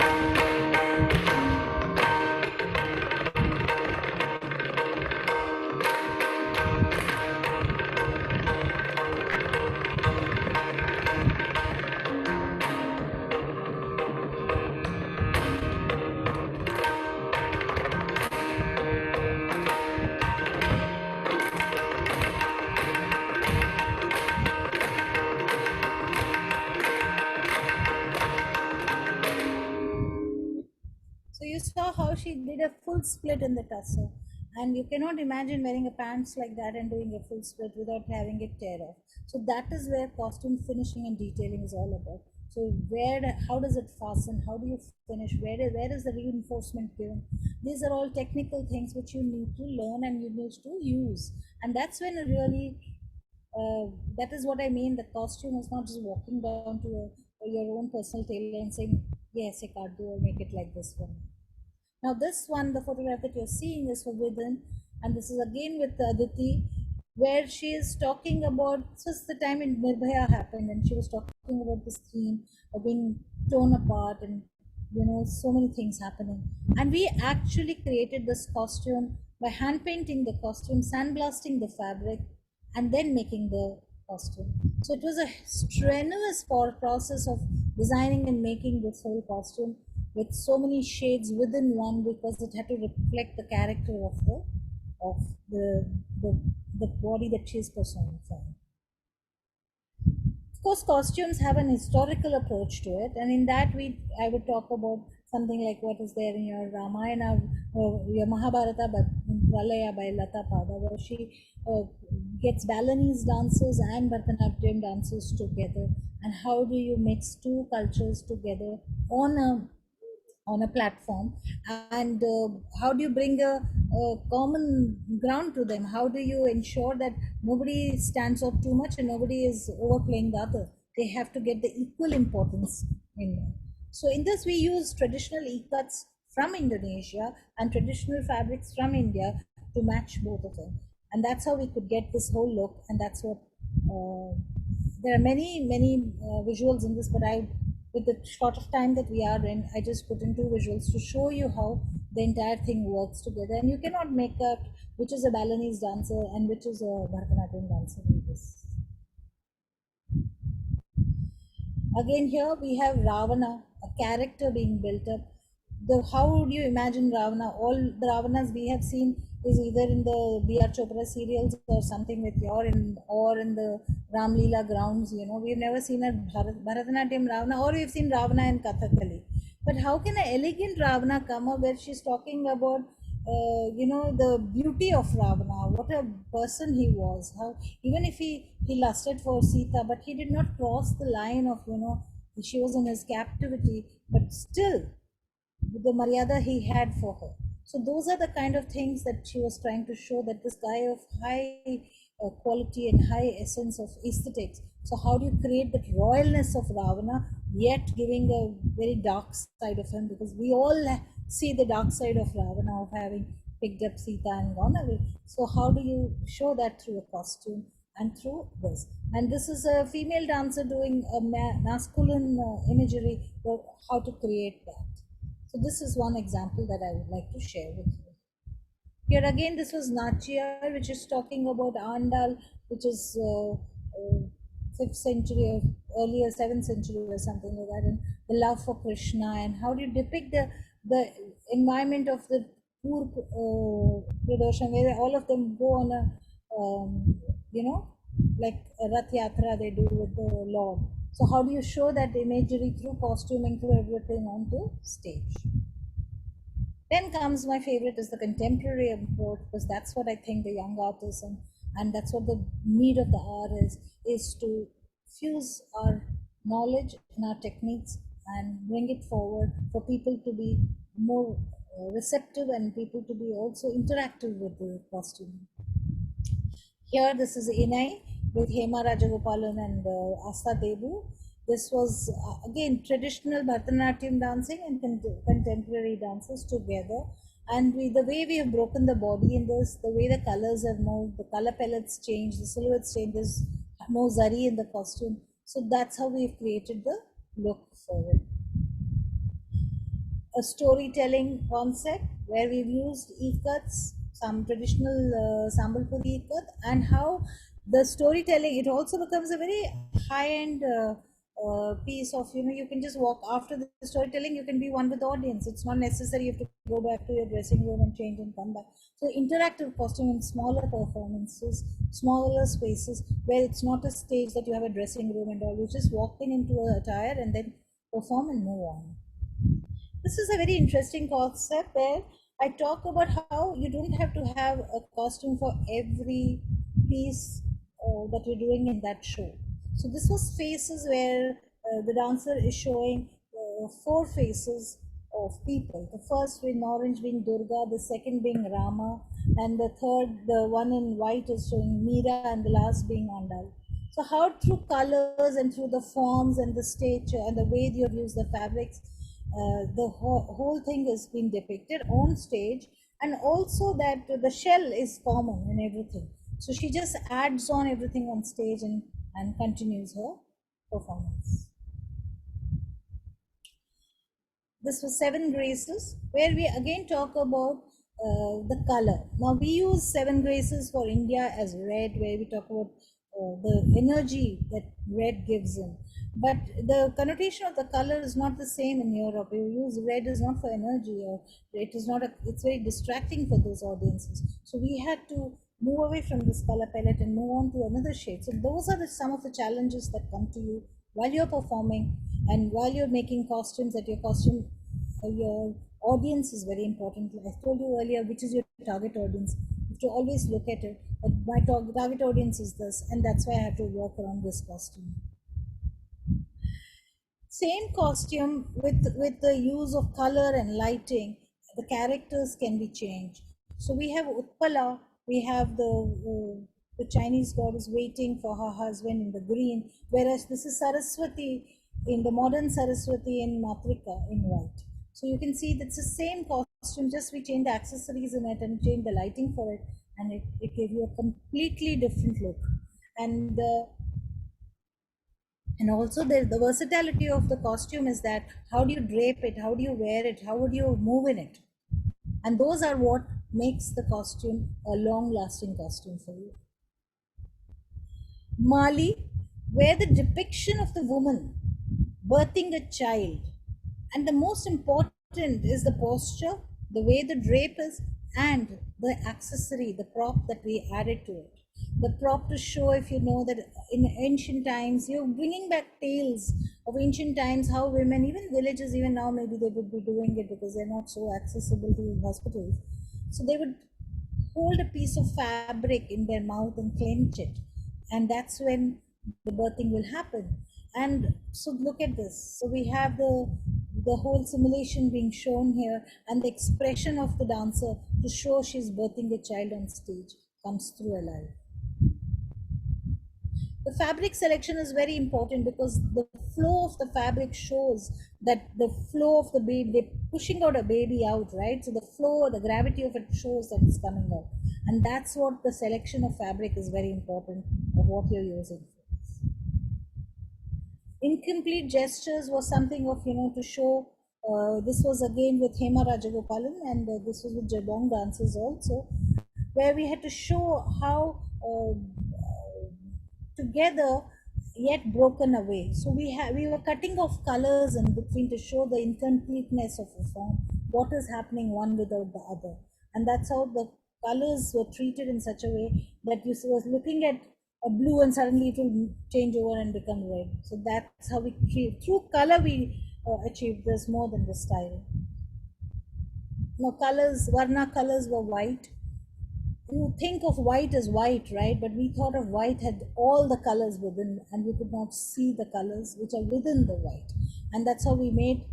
saw how she did a full split in the tussle. And you cannot imagine wearing a pants like that and doing a full split without having it tear off. So that is where costume finishing and detailing is all about. So how does it fasten? How do you finish? Where is the reinforcement given? These are all technical things which you need to learn and you need to use. And that's when really, that is what I mean. The costume is not just walking down to your own personal tailor and saying, yes, I can't do or make it like this one. Now this one, the photograph that you're seeing is for Vidhan, and this is again with Aditi, where she is talking about, this was the time in Nirbhaya happened, and she was talking about this theme of being torn apart and, you know, so many things happening. And we actually created this costume by hand painting the costume, sandblasting the fabric, and then making the costume. So it was a strenuous process of designing and making this whole costume with so many shades within one, because it had to reflect the character of the body that she is personifying. Of course, costumes have an historical approach to it, and in that I would talk about something like what is there in your Ramayana, your Mahabharata, but Pralaya by Lata Pada, where she gets Balinese dancers and Bharatanatyam dancers together, and how do you mix two cultures together on a platform, and how do you bring a common ground to them? How do you ensure that nobody stands out too much and nobody is overplaying the other? They have to get the equal importance in there. So in this, we use traditional ikats from Indonesia and traditional fabrics from India to match both of them, and that's how we could get this whole look. And that's what there are many visuals in this, but with the short of time that we are in, I just put in two visuals to show you how the entire thing works together. And you cannot make out which is a Balinese dancer and which is a Bharatanatyam dancer in this. Again, here we have Ravana, a character being built up. How would you imagine Ravana? All the Ravanas we have seen is either in the B.R. Chopra serials or something with or in the Ram Leela grounds. You know, we've never seen a Bharatanatyam Ravana, or we've seen Ravana in Kathakali. But how can an elegant Ravana come up where she's talking about you know, the beauty of Ravana, what a person he was, how even if he lusted for Sita, but he did not cross the line of, you know, she was in his captivity, but still the maryada he had for her. So those are the kind of things that she was trying to show, that this guy of high quality and high essence of aesthetics. So how do you create that royalness of Ravana, yet giving a very dark side of him? Because we all see the dark side of Ravana, of having picked up Sita and gone away. So how do you show that through a costume and through this? And this is a female dancer doing a masculine imagery, how to create that. So this is one example that I would like to share with you. Here again, this was Nachiyar, which is talking about Andal, which is 5th century or earlier 7th century or something like that, and the love for Krishna, and how do you depict the environment of the poor Pradosham, where all of them go on a, you know, like a Rath Yatra they do with the Lord. So how do you show that imagery through costuming, through everything onto stage? Then comes my favorite is the contemporary approach, because that's what I think the young artists and that's what the need of the hour is to fuse our knowledge and our techniques and bring it forward for people to be more receptive and people to be also interactive with the costume. Here, this is Inai with Hema Rajagopalan and Asta Debu. This was again traditional Bharatanatyam dancing and contemporary dances together. And the way we have broken the body in this, the way the colors have moved, the color palettes change, the silhouettes change, there's no zari in the costume. So that's how we've created the look for it. A storytelling concept where we've used ikats, some traditional Sambalpuri ikat, and how the storytelling, it also becomes a very high-end piece of, you know, you can just walk after the storytelling, you can be one with the audience. It's not necessary you have to go back to your dressing room and change and come back. So interactive costume in smaller performances, smaller spaces, where it's not a stage that you have a dressing room and all, you just walk into an attire and then perform and move on. This is a very interesting concept where I talk about how you don't have to have a costume for every piece that you're doing in that show. So this was faces where the dancer is showing four faces of people. The first in orange being Durga, the second being Rama, and the third, the one in white, is showing Meera, and the last being Andal. So how through colors and through the forms and the stature and the way you have used the fabrics, the whole thing is being depicted on stage, and also that the shell is common in everything. So she just adds on everything on stage and continues her performance. This was Seven Graces, where we again talk about the color. Now we use Seven Graces for India as red, where we talk about the energy that red gives in. But the connotation of the color is not the same in Europe. You use red is not for energy, or it is not. It's very distracting for those audiences. So we had to move away from this color palette and move on to another shade. So those are some of the challenges that come to you while you're performing and while you're making costumes. That your audience is very important. I told you earlier, which is your target audience. You have to always look at it. But my target audience is this, and that's why I have to work around this costume. Same costume with the use of color and lighting, the characters can be changed. So we have Utpala, we have the Chinese goddess waiting for her husband in the green, whereas this is Saraswati, in the modern Saraswati in Matrika in white. So you can see that's the same costume, just we change the accessories in it and change the lighting for it, and it gave you a completely different look. And also the versatility of the costume is that how do you drape it, how do you wear it, how would you move in it, and those are what makes the costume a long lasting costume for you. Mali, where the depiction of the woman birthing a child, and the most important is the posture, the way the drape is, and the accessory, the prop that we added to it. The prop to show, if you know that in ancient times, you're bringing back tales of ancient times, how women, even villages, even now maybe they would be doing it because they're not so accessible to hospitals. So they would hold a piece of fabric in their mouth and clench it, and that's when the birthing will happen. And so look at this. So we have the whole simulation being shown here, and the expression of the dancer to show she's birthing a child on stage comes through alive. The fabric selection is very important because the flow of the fabric shows that the flow of the baby, they're pushing out a baby out, right? So the flow, the gravity of it shows that it's coming out. And that's what the selection of fabric is very important of what you're using. Incomplete gestures was something of, to show, this was again with Hema Rajagopalan, and this was with Jabong dancers also, where we had to show how together yet broken away. So we were cutting off colors in between to show the incompleteness of the form, what is happening one without the other. And that's how the colors were treated in such a way that you was looking at a blue and suddenly it will change over and become red. So that's how we through color we achieved this more than the style. Now colors, Varna colors were white. You think of white as white, right? But we thought of white had all the colors within, and we could not see the colors which are within the white. And that's how we made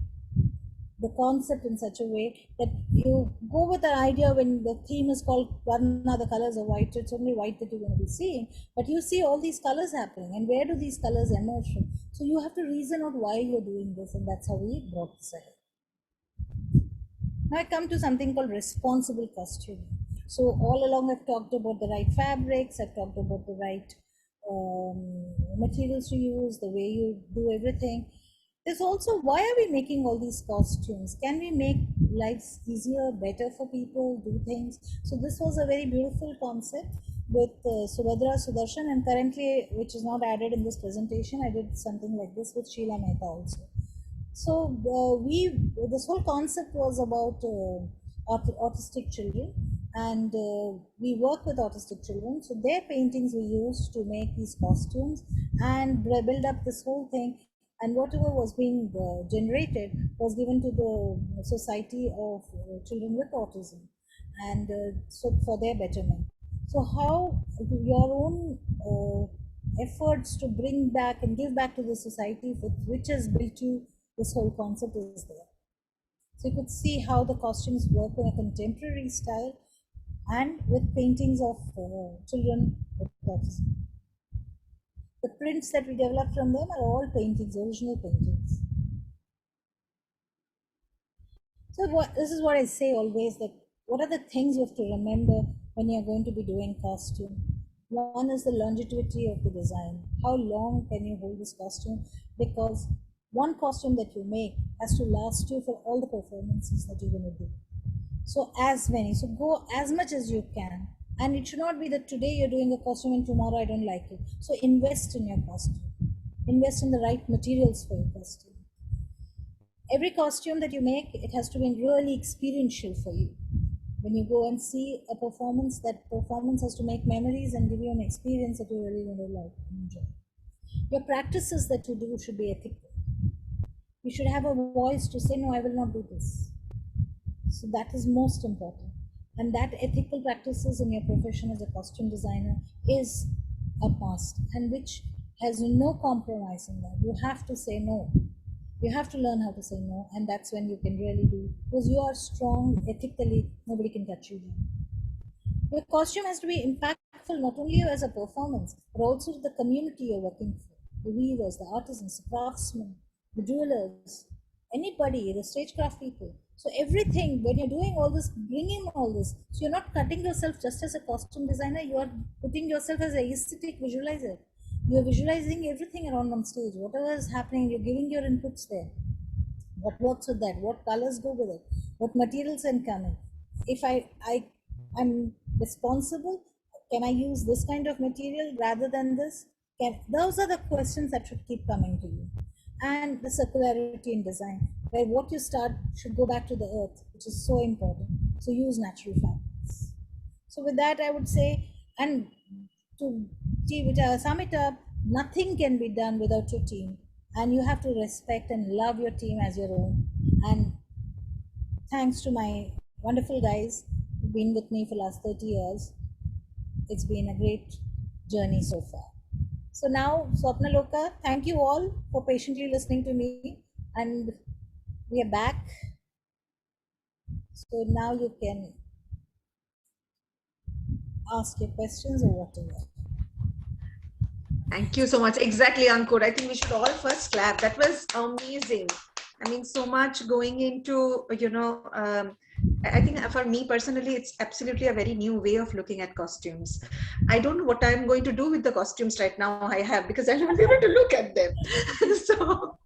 the concept in such a way that you go with an idea when the theme is called Varna, the colors are white, so it's only white that you're going to be seeing, but you see all these colors happening, and where do these colors emerge from? So you have to reason out why you're doing this, and that's how we brought this ahead. Now I come to something called responsible costuming. So all along I've talked about the right fabrics, I've talked about the right materials to use, the way you do everything. There's also, why are we making all these costumes? Can we make lives easier, better for people, do things? So this was a very beautiful concept with Subhadra Sudarshan, and currently, which is not added in this presentation, I did something like this with Sheila Mehta also. So this whole concept was about autistic children, and we work with autistic children. So their paintings we used to make these costumes and build up this whole thing and whatever was being generated was given to the Society of Children with Autism, and so for their betterment. So how your own efforts to bring back and give back to the society which has built you this whole concept is there. So you could see how the costumes work in a contemporary style and with paintings of children with autism. The prints that we developed from them are all paintings, original paintings. So this is what I say always, that what are the things you have to remember when you're going to be doing costume? One is the longevity of the design. How long can you hold this costume? Because one costume that you make has to last you for all the performances that you're going to do. So so go as much as you can. And it should not be that today you're doing a costume and tomorrow I don't like it. So invest in your costume. Invest in the right materials for your costume. Every costume that you make, it has to be really experiential for you. When you go and see a performance, that performance has to make memories and give you an experience that you really want to like and enjoy. Your practices that you do should be ethical. You should have a voice to say, no, I will not do this. So that is most important. And that ethical practices in your profession as a costume designer is a must, and which has no compromise in that. You have to say no. You have to learn how to say no, and that's when you can really do, because you are strong ethically, nobody can touch you down. Your costume has to be impactful not only as a performance, but also to the community you're working for. The weavers, the artisans, the craftsmen, the jewelers, anybody, the stagecraft people. So everything, when you're doing all this, bringing all this, so you're not cutting yourself just as a costume designer, you are putting yourself as an aesthetic visualizer. You're visualizing everything around on stage, whatever is happening, you're giving your inputs there. What works with that? What colors go with it? What materials can come in? If I'm responsible, can I use this kind of material rather than this? Those are the questions that should keep coming to you. And the circularity in design, where what you start should go back to the earth, which is so important. So use natural fabrics. So with that, I would say, and to sum it up, nothing can be done without your team, and you have to respect and love your team as your own. And thanks to my wonderful guys who've been with me for the last 30 years, it's been a great journey so far. So now, Swapnaloka, thank you all for patiently listening to me, and we are back. So now you can ask your questions or whatever. Thank you so much. Exactly, Ankur. I think we should all first clap. That was amazing. I mean, so much going into, I think for me personally, it's absolutely a very new way of looking at costumes. I don't know what I'm going to do with the costumes right now I have, because I don't be able to look at them. So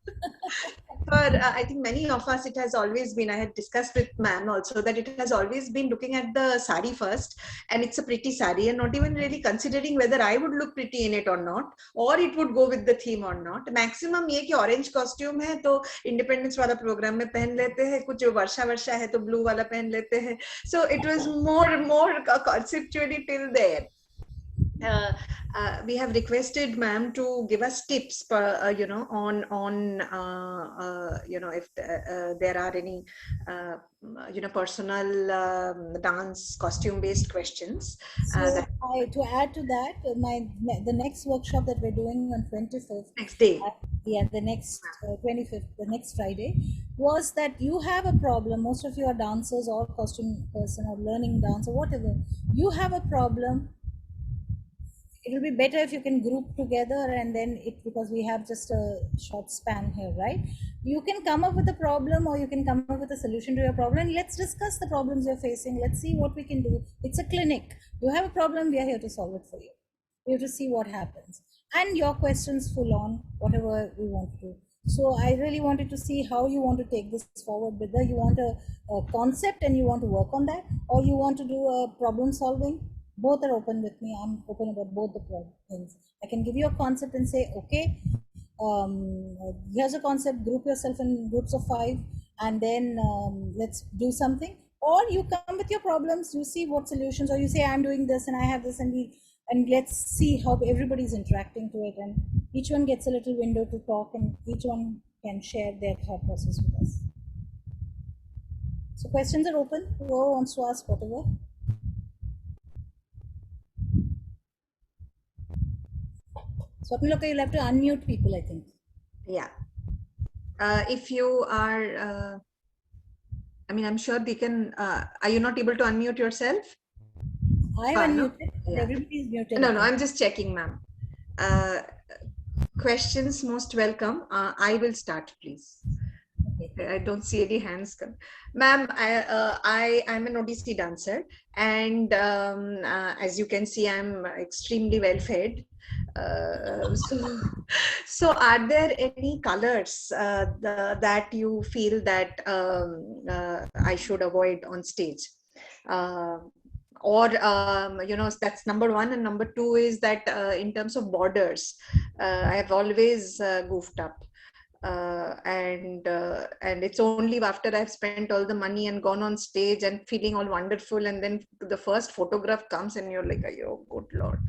I think many of us, it has always been, I had discussed with ma'am also, that it has always been looking at the sari first, and it's a pretty sari, and not even really considering whether I would look pretty in it or not, or it would go with the theme or not. Maximum ये कि orange costume है तो independence वाला program में पहन लेते हैं, कुछ वर्षा वर्षा है तो blue वाला पहन लेते हैं. So it was more conceptually till there. We have requested ma'am to give us tips, on if there are any, personal dance costume based questions. So to add to that, the next workshop that we're doing on 25th. Next day. The next 25th, the next Friday, was that you have a problem. Most of you are dancers or costume person or learning dance or whatever. You have a problem. It will be better if you can group together, and then because we have just a short span here, right? You can come up with a problem, or you can come up with a solution to your problem, and let's discuss the problems you're facing. Let's see what we can do. It's a clinic. You have a problem, we are here to solve it for you. We have to see what happens. And your questions full on, whatever we want to do. So I really wanted to see how you want to take this forward, whether you want a concept and you want to work on that, or you want to do a problem solving. Both are open with me. I'm open about both the things. I can give you a concept and say, okay, here's a concept, group yourself in groups of 5, and then let's do something. Or you come with your problems, you see what solutions, or you say, I'm doing this and I have this, and let's see how everybody's interacting to it, and Each one gets a little window to talk, and each one can share their thought process with us. So questions are open. Whoever wants to ask whatever. Swapnaloka, you'll have to unmute people, I think. Yeah. If you are, I mean, I'm sure they can, are you not able to unmute yourself? I've unmuted, but Yeah. everybody's muted. No, I'm just checking, ma'am. Questions most welcome. I will start, please. I don't see any hands come. Ma'am, I am an Odissi dancer, and as you can see, I'm extremely well fed. So are there any colors that you feel that I should avoid on stage? Or that's number one, and number two is that in terms of borders, I have always goofed up. And it's only after I've spent all the money and gone on stage and feeling all wonderful, and then the first photograph comes and you're like, oh good lord,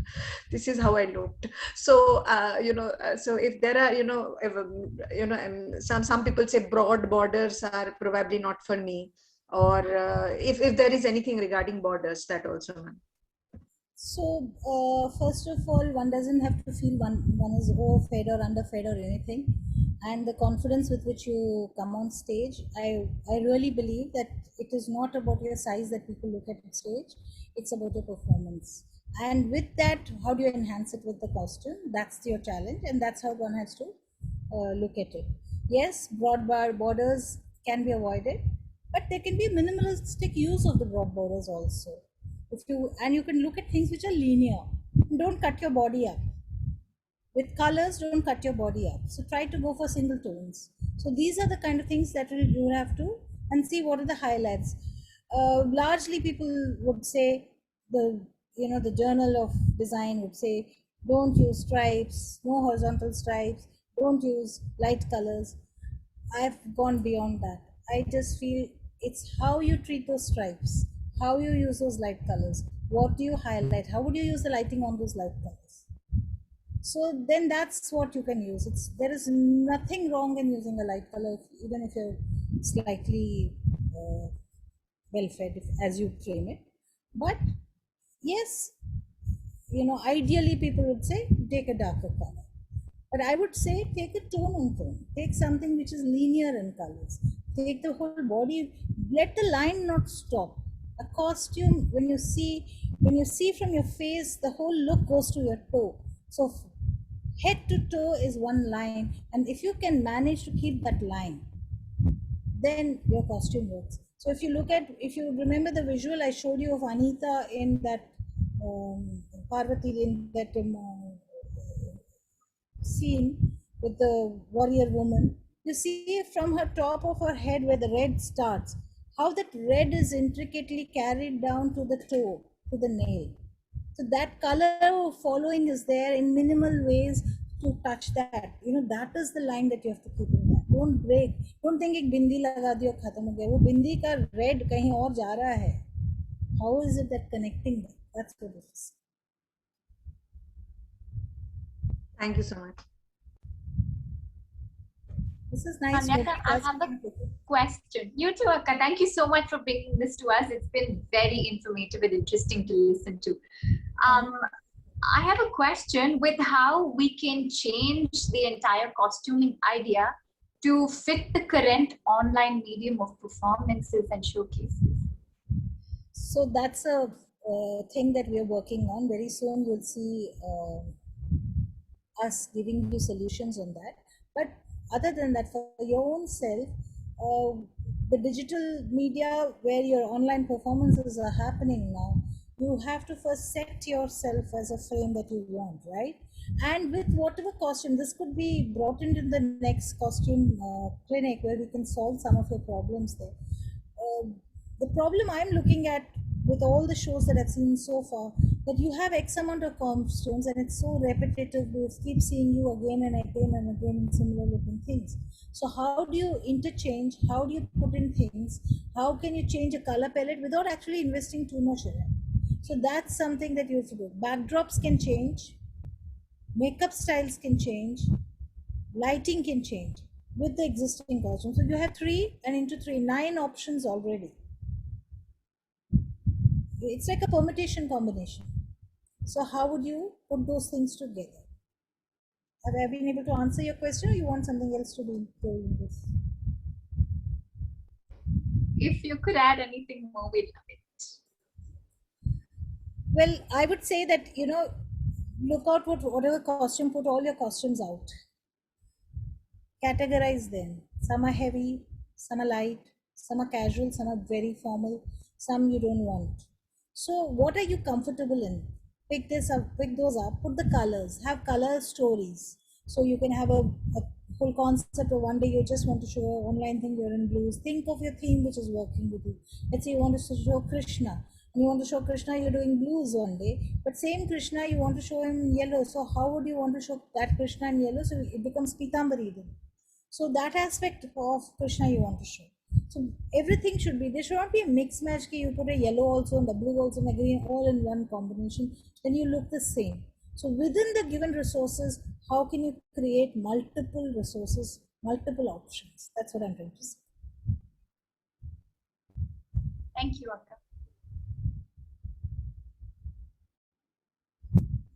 this is how I looked. So so if there are some people say broad borders are probably not for me, or if there is anything regarding borders, that also, ma'am. So first of all, one doesn't have to feel one is overfed or underfed or anything, and the confidence with which you come on stage, I really believe that it is not about your size that people look at the stage, it's about your performance. And with that, how do you enhance it with the costume? That's your challenge, and that's how one has to look at it. Yes, borders can be avoided, but there can be minimalistic use of the broad borders also. And you can look at things which are linear. Don't cut your body up. With colors, don't cut your body up. So try to go for single tones. So these are the kind of things that you have to, and see what are the highlights. Largely people would say, the Journal of Design would say, don't use stripes, no horizontal stripes, don't use light colors. I've gone beyond that. I just feel it's how you treat those stripes, how you use those light colors, what do you highlight, how would you use the lighting on those light colors. So then that's what you can use. There is nothing wrong in using a light color, even if you're slightly well fed, as you claim it. But yes, ideally people would say take a darker color. But I would say take a tone on tone. Take something which is linear in colors. Take the whole body. Let the line not stop. A costume, when you see from your face, the whole look goes to your toe. So head to toe is one line, and if you can manage to keep that line, then your costume works. So if you remember the visual I showed you of Anita in that Parvati in that scene with the warrior woman, you see from her top of her head where the red starts, how that red is intricately carried down to the toe, to the nail. So that color following is there in minimal ways to touch that. That is the line that you have to keep in mind. Don't break. Don't think एक बिंदी लगा दियो खत्म हो गया. वो बिंदी का red कहीं और जा रहा है. How is it that connecting that? That's what it is. Thank you so much. This is nice. Anyaka, I have a question. You too, Akka. Thank you so much for bringing this to us. It's been very informative and interesting to listen to. I have a question with how we can change the entire costuming idea to fit the current online medium of performances and showcases. So that's a thing that we are working on. Very soon you'll see us giving you solutions on that. But other than that, for your own self, the digital media where your online performances are happening now, you have to first set yourself as a frame that you want, right? And with whatever costume, this could be brought into the next costume clinic where we can solve some of your problems there. The problem I'm looking at with all the shows that I've seen so far, that you have X amount of costumes and it's so repetitive, we keep seeing you again and again and again in similar looking things. So how do you interchange? How do you put in things? How can you change a color palette without actually investing too much in it? So that's something that you have to do. Backdrops can change. makeup styles can change, lighting can change with the existing costume. So you have 3 and into 3, 9 options already. It's like a permutation combination. So how would you put those things together? Have I been able to answer your question, or you want something else to be told in this? If you could add anything more, we'd love it. Well, I would say that, look out whatever costume, put all your costumes out. Categorize them. Some are heavy, some are light, some are casual, some are very formal, some you don't want. So what are you comfortable in? Pick this up, pick those up, put the colors, have color stories. So you can have a whole concept of one day you just want to show an online thing, you're in blues. Think of your theme which is working with you. Let's say you want to show Krishna. And you want to show Krishna, you're doing blues one day, but same Krishna, you want to show him yellow. So how would you want to show that Krishna in yellow? So it becomes Pitambari then. So that aspect of Krishna you want to show. So everything should be, there should not be a mix match ki you put a yellow also and the blue also and the green all in one combination, then you look the same. So within the given resources, how can you create multiple resources, multiple options? That's what I'm trying to say. Thank you, Akka.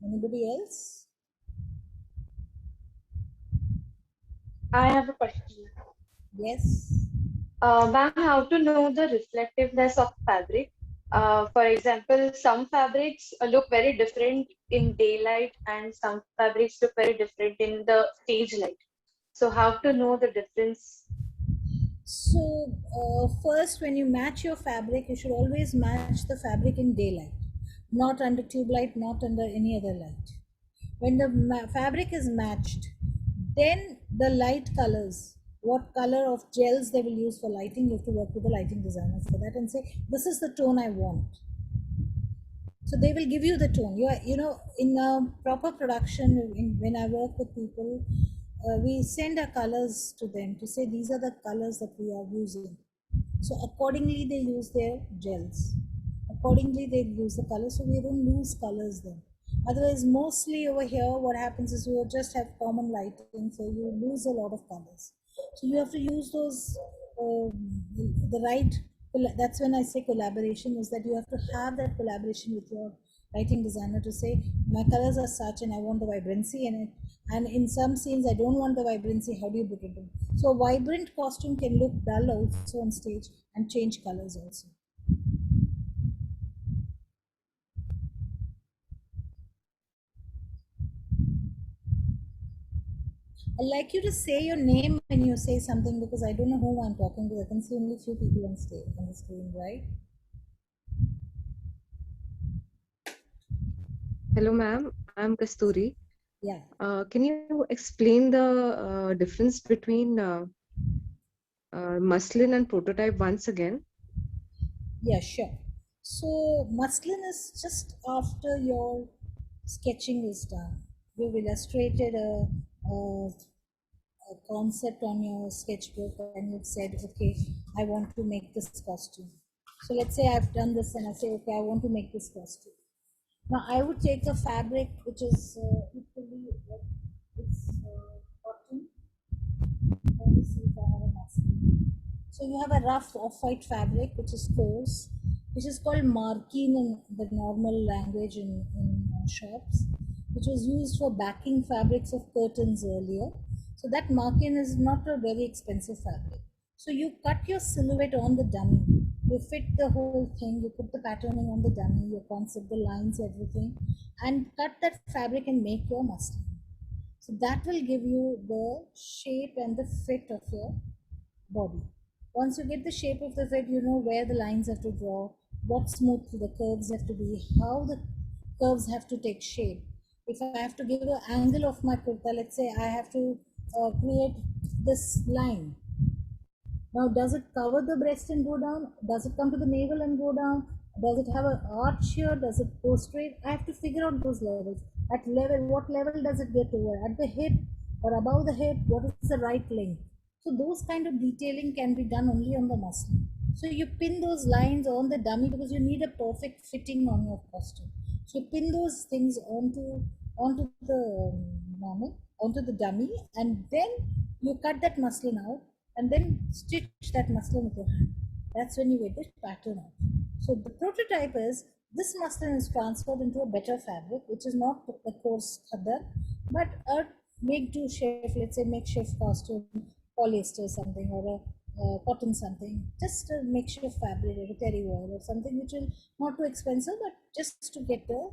Anybody else? I have a question. Yes. Ma'am, how to know the reflectiveness of fabric? For example, some fabrics look very different in daylight and some fabrics look very different in the stage light. So how to know the difference? So first, when you match your fabric, you should always match the fabric in daylight, not under tube light, not under any other light. When the fabric is matched, then the light colors, what color of gels they will use for lighting, you have to work with the lighting designer for that and say, this is the tone I want. So they will give you the tone. In a proper production, when I work with people, we send our colors to them to say, these are the colors that we are using. So accordingly, they use their gels. Accordingly, they use the colors, so we don't lose colors then. Otherwise, mostly over here, what happens is you just have common lighting, so you lose a lot of colors. So you have to use those, the right, that's when I say collaboration, is that you have to have that collaboration with your lighting designer to say, my colors are such and I want the vibrancy in it. And in some scenes, I don't want the vibrancy, how do you put it in? So a vibrant costume can look dull also on stage and change colors also. I'd like you to say your name when you say something, because I don't know who I'm talking to. I can see only a few people on the screen, right? Hello, ma'am. I'm Kasturi. Yeah. Can you explain the difference between muslin and prototype once again? Yeah, sure. So muslin is just after your sketching is done. You've illustrated a concept on your sketchbook and you've said, okay, I want to make this costume. So let's say I've done this and I say, okay, I want to make this costume. Now I would take a fabric which is equally, it's cotton. Let me see if I have a muslin. So you have a rough off-white fabric which is coarse, which is called marquin in the normal language in shops, which was used for backing fabrics of curtains earlier. So that marquin is not a very expensive fabric. So you cut your silhouette on the dummy. You fit the whole thing, you put the patterning on the dummy, your concept, the lines, everything, and cut that fabric and make your muslin. So that will give you the shape and the fit of your body. Once you get the shape of the fit, you know where the lines have to draw, what smooth the curves have to be, how the curves have to take shape. If I have to give an angle of my kurta, let's say I have to create this line. Now, does it cover the breast and go down? Does it come to the navel and go down? Does it have an arch here? Does it go straight? I have to figure out those levels. At level, what level does it get over? At the hip or above the hip, what is the right length? So those kind of detailing can be done only on the muslin. So you pin those lines on the dummy because you need a perfect fitting on your costume. So you pin those things onto onto the onto the dummy, and then you cut that muslin out and then stitch that muslin with your hand. That's when you get the pattern out. So the prototype is this muslin is transferred into a better fabric, which is not a coarse khadar, but a make-do-shift, let's say makeshift costume, polyester something, or a cotton something, just a makeshift fabric or a terry wool or something which will not too expensive, but just to get the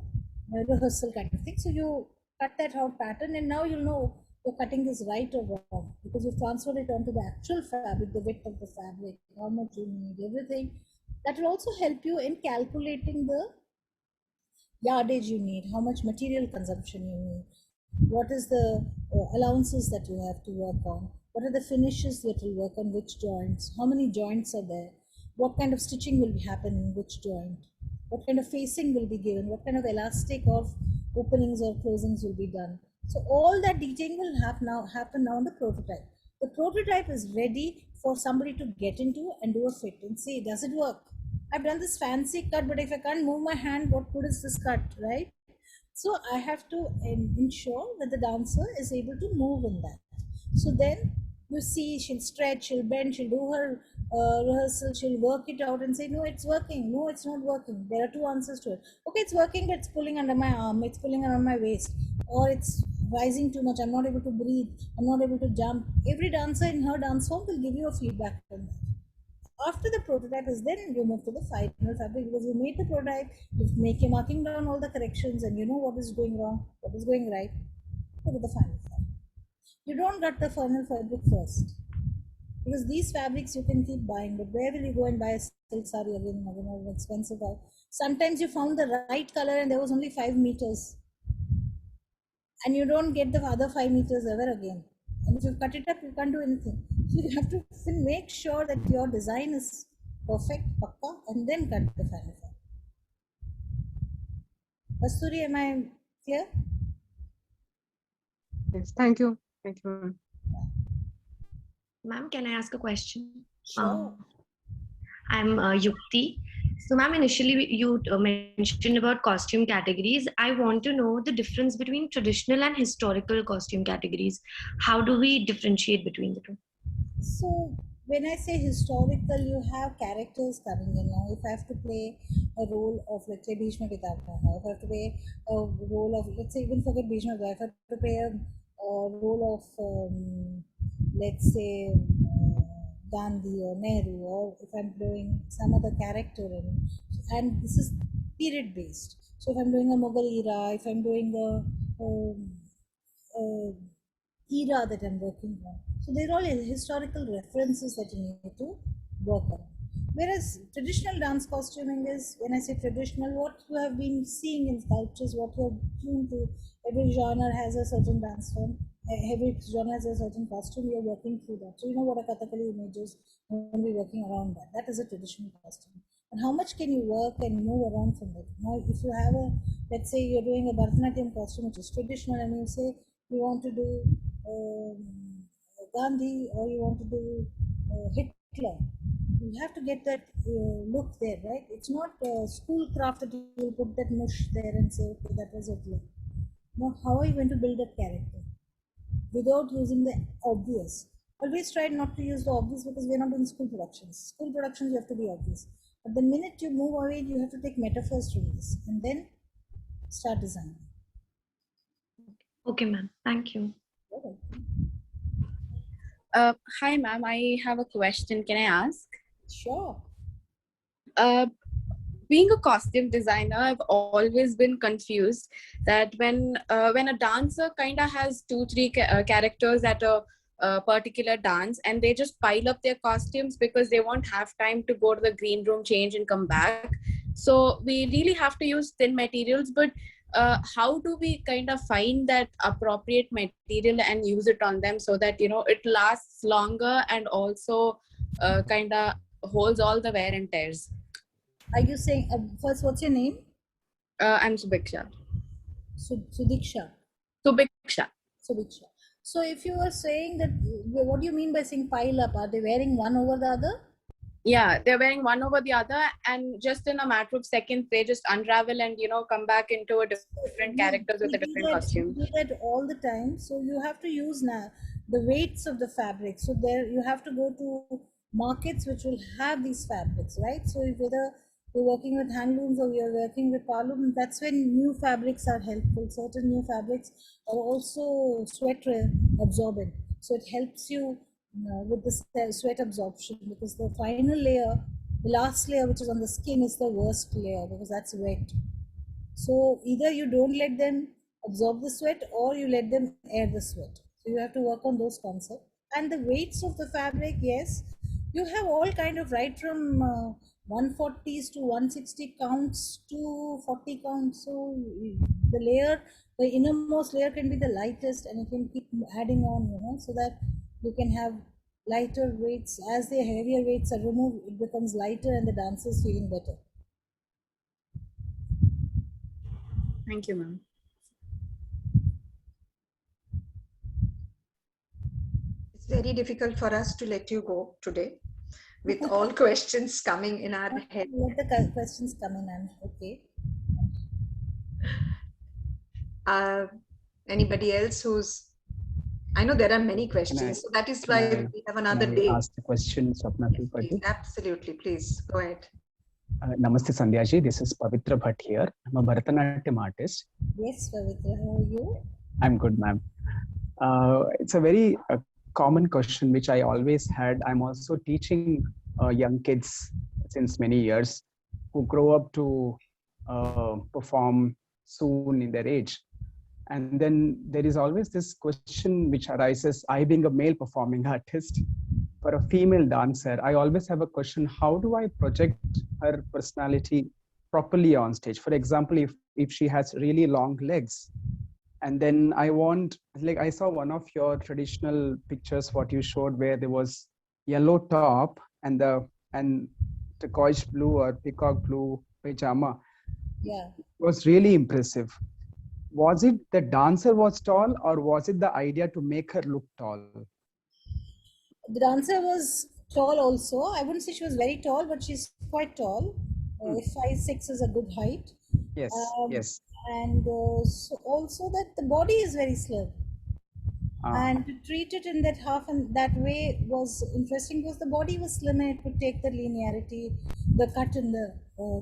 rehearsal kind of thing. So you cut that out pattern, and now you'll know you're cutting this right or wrong because you transferred it onto the actual fabric, the width of the fabric, how much you need, everything. That will also help you in calculating the yardage you need, how much material consumption you need, what is the allowances that you have to work on, what are the finishes that will work on which joints, how many joints are there, what kind of stitching will happen in which joint, what kind of facing will be given, what kind of elastic or openings or closings will be done. So all that detailing will happen now on the prototype. The prototype is ready for somebody to get into and do a fit and see, does it work? I've done this fancy cut, but if I can't move my hand, what good is this cut, right? So I have to ensure that the dancer is able to move in that. So then you see, she'll stretch, she'll bend, she'll do her rehearsal, she'll work it out and say, no, it's working, no, it's not working. There are two answers to it. Okay, it's working, but it's pulling under my arm, it's pulling around my waist, or it's rising too much, I'm not able to breathe, I'm not able to jump. Every dancer in her dance form will give you a feedback on that. After the prototype is then you move to the final fabric, because you made the prototype, you're marking down all the corrections, and you know what is going wrong, what is going right. Go to the final fabric. You don't cut the final fabric first, because these fabrics you can keep buying, but where will you go and buy a silk saree again, an expensive one? Sometimes you found the right color and there was only 5 meters, and you don't get the other 5 meters ever again. And if you cut it up, you can't do anything. So you have to make sure that your design is perfect, pakka, and then cut the final fabric. Kasturi, am I clear? Yes, thank you. Thank you. Ma'am, can I ask a question? Sure. I'm Yukti. So, ma'am, initially you mentioned about costume categories. I want to know the difference between traditional and historical costume categories. How do we differentiate between the two? So when I say historical, you have characters coming in. Now, if I have to play a role of, let's say, Bhishma Pitaka, if I have to play a role of, let's say, even forget Bhishma, if I have to play a role of, let's say, Gandhi or Nehru, or if I'm doing some other character, and this is period based. So if I'm doing a Mughal era, if I'm doing a era that I'm working on. So they're all historical references that you need to work on. Whereas traditional dance costuming is, when I say traditional, what you have been seeing in sculptures, what you have tuned to, every genre has a certain dance form, every genre has a certain costume, you're working through that. So you know what a Kathakali image is, you're going to be working around that. That is a traditional costume. And how much can you work and move around from that? Now, if you have a, let's say you're doing a Bharatanatyam costume, which is traditional, and you say you want to do Gandhi or you want to do Hitler, you have to get that look there, right? It's not school craft that you will put that mush there and say, okay, that was Hitler. Now, how are you going to build that character without using the obvious? Always try not to use the obvious, because we're not doing school productions. School productions, you have to be obvious. But the minute you move away, you have to take metaphors from this and then start designing. Okay, ma'am. Thank you. Hi, ma'am. I have a question. Can I ask? Sure. Being a costume designer, I've always been confused that when a dancer kind of has 2-3 characters at a particular dance, and they just pile up their costumes because they won't have time to go to the green room, change, and come back. So we really have to use thin materials, but how do we kind of find that appropriate material and use it on them so that, you know, it lasts longer and also kind of holds all the wear and tears? Are you saying, first, what's your name? I'm Subiksha. Sudiksha. Subiksha. Subiksha. So if you were saying that, what do you mean by saying pile up? Are they wearing one over the other? Yeah, they're wearing one over the other, and just in a matter of seconds, they just unravel and come back into a different characters with a different costume. We do that all the time. So you have to use now the weights of the fabric. So there you have to go to markets which will have these fabrics, right? So if whether you're working with handlooms or you're working with powerloom, that's when new fabrics are helpful. Certain new fabrics are also sweat absorbent. So it helps you with the sweat absorption, because the final layer, the last layer which is on the skin, is the worst layer because that's wet. So either you don't let them absorb the sweat or you let them air the sweat. So you have to work on those concepts. And the weights of the fabric, yes, you have all kind of, right from 140s to 160 counts to 40 counts. So the layer, the innermost layer can be the lightest, and you can keep adding on, so that you can have lighter weights. As the heavier weights are removed, it becomes lighter and the dancer is feeling better. Thank you, ma'am. It's very difficult for us to let you go today with all questions coming in our head. Let the questions come in, and okay. Anybody else who's, I know there are many questions, so that is why we have another day. Ask the question, Swapna Tripathi. Absolutely, please go ahead. Namaste Sandhya ji, this is Pavitra Bhatt here. I'm a Bharatanatyam artist. Yes, Pavitra, how are you? I'm good, ma'am. It's a very common question which I always had. I'm also teaching young kids since many years who grow up to perform soon in their age. And then there is always this question which arises, I being a male performing artist, for a female dancer, I always have a question, how do I project her personality properly on stage? For example, if she has really long legs, and then I want, like I saw one of your traditional pictures, what you showed, where there was yellow top and turquoise blue or peacock blue pajama. Yeah. It was really impressive. Was it the dancer was tall, or was it the idea to make her look tall? The dancer was tall also. I wouldn't say she was very tall, but she's quite tall. 5'6" is a good height. Yes, yes. And so also that the body is very slim. And to treat it in that half and that way was interesting, because the body was slim and it could take the linearity, the cut in the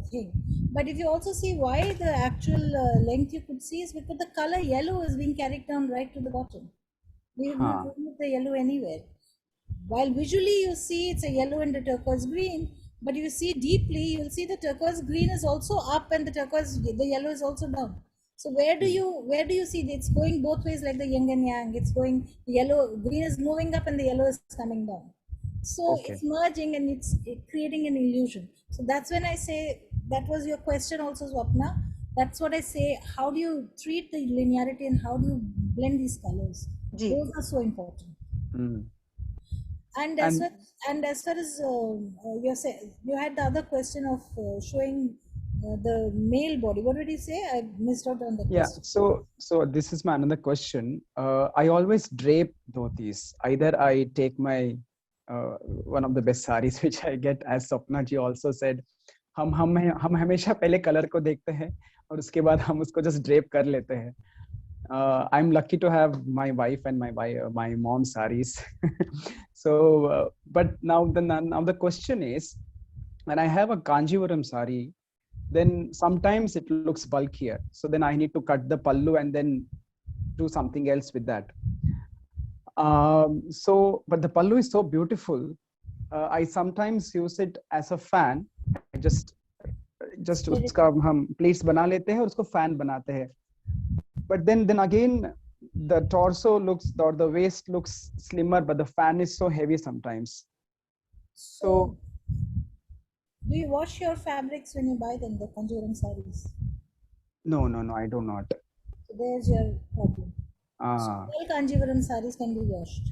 thing. But if you also see why the actual length you could see is because the color yellow is being carried down right to the bottom. We have not removed the yellow anywhere. While visually you see it's a yellow and a turquoise green, but you see deeply, you'll see the turquoise green is also up and the yellow is also down. So where do you see it's going both ways, like the yin and yang? It's going, the green is moving up and the yellow is coming down. So it's merging and it's creating an illusion. So that's when I say, that was your question also, Swapna. That's what I say, how do you treat the linearity and how do you blend these colors? Those are so important. And as far as you had the other question of showing the male body. What did you say? I missed out on the question. Yeah, so this is my another question. I always drape dhotis. Either I take my one of the best saris which I get, as Swapna ji also said, हम हमेशा पहले colour को देखते हैं और उसके बाद हम उसको just drape कर लेते हैं. I'm lucky to have my wife and my mom's saris. So, but now the question is, when I have a Kanjivaram sari, then sometimes it looks bulkier. So then I need to cut the pallu and then do something else with that. But the pallu is so beautiful. I sometimes use it as a fan. I just उसका हम plates बना लेते हैं और उसको fan बनाते हैं. But then again, the torso looks, or the waist looks slimmer, but the fan is so heavy sometimes. So do you wash your fabrics when you buy them, the Kanjivaram saris? No, I do not. So there's your problem. So all Kanjivaram saris can be washed.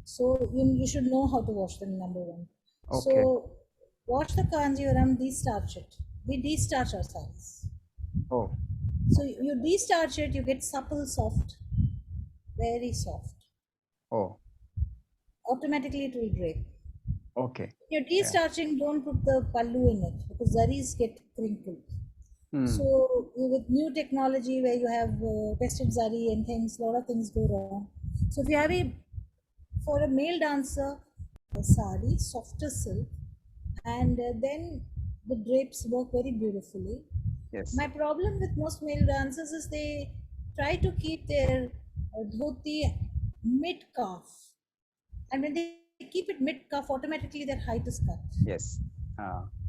So you should know how to wash them, number one. Okay. So wash the Kanjivaram, de-starch it. We de-starch our saris. Oh. So you de-starch it, you get supple, soft, very soft. Oh. Automatically it will drape. Okay. You're de-starching, don't put the pallu in it because zaris get crinkled. So with new technology where you have tested zari and things, a lot of things go wrong. So if you have for a male dancer, a sari, softer silk, and then the drapes work very beautifully. Yes. My problem with most male dancers is they try to keep their dhoti mid-calf. And when they keep it mid-calf, automatically their height is cut. Yes.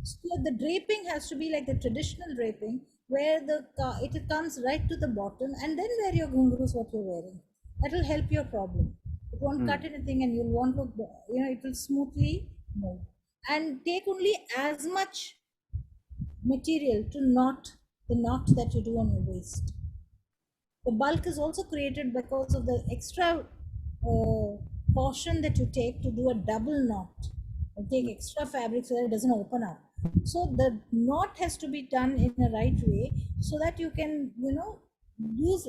So the draping has to be like the traditional draping, where it comes right to the bottom, and then wear your ghungroos what you're wearing. That will help your problem. It won't cut anything, and you'll want to, it will smoothly move. And take only as much material to knot the knot that you do on your waist. The bulk is also created because of the extra portion that you take to do a double knot. You take extra fabric so that it doesn't open up. So the knot has to be done in a right way so that you can, use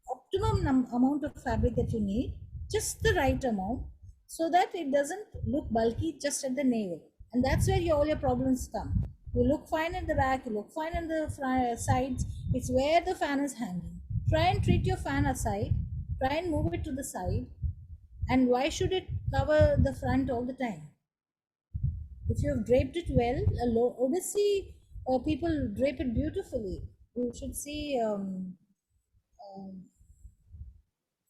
optimum amount of fabric that you need, just the right amount, so that it doesn't look bulky just at the navel. And that's where all your problems come. You look fine at the back, you look fine on the sides. It's where the fan is hanging. Try and treat your fan aside. Try and move it to the side. And why should it cover the front all the time? If you have draped it well, Odyssey people drape it beautifully. You should see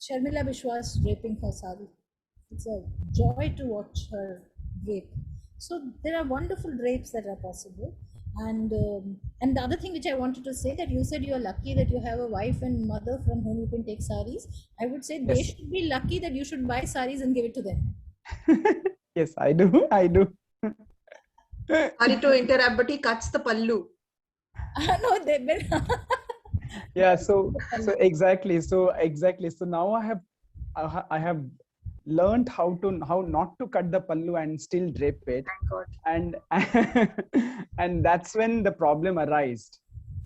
Sharmila Bishwas draping her sari. It's a joy to watch her drape. So there are wonderful drapes that are possible. And the other thing which I wanted to say, that you said you are lucky that you have a wife and mother from whom you can take saris. I would say they should be lucky that you should buy saris and give it to them. Yes, I do. Sorry to interrupt, but he cuts the pallu. No, they. Yeah. So exactly. So now I have learned how not to cut the pallu and still drape it. Thank God. And that's when the problem arose.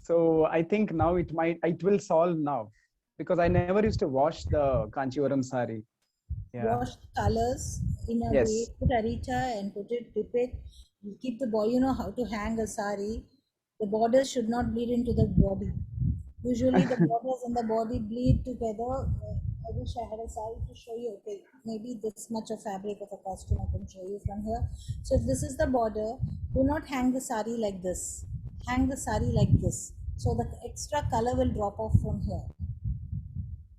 So I think now it will solve now, because I never used to wash the Kanchivaram sari. Yeah. Wash the colors in a way, put arita and dip it. You keep the body, you know how to hang a sari. The borders should not bleed into the body. Usually the borders and the body bleed together. I wish I had a sari to show you. Okay, maybe this much of fabric of a costume I can show you from here. So if this is the border, do not hang the sari like this. Hang the sari like this. So the extra color will drop off from here.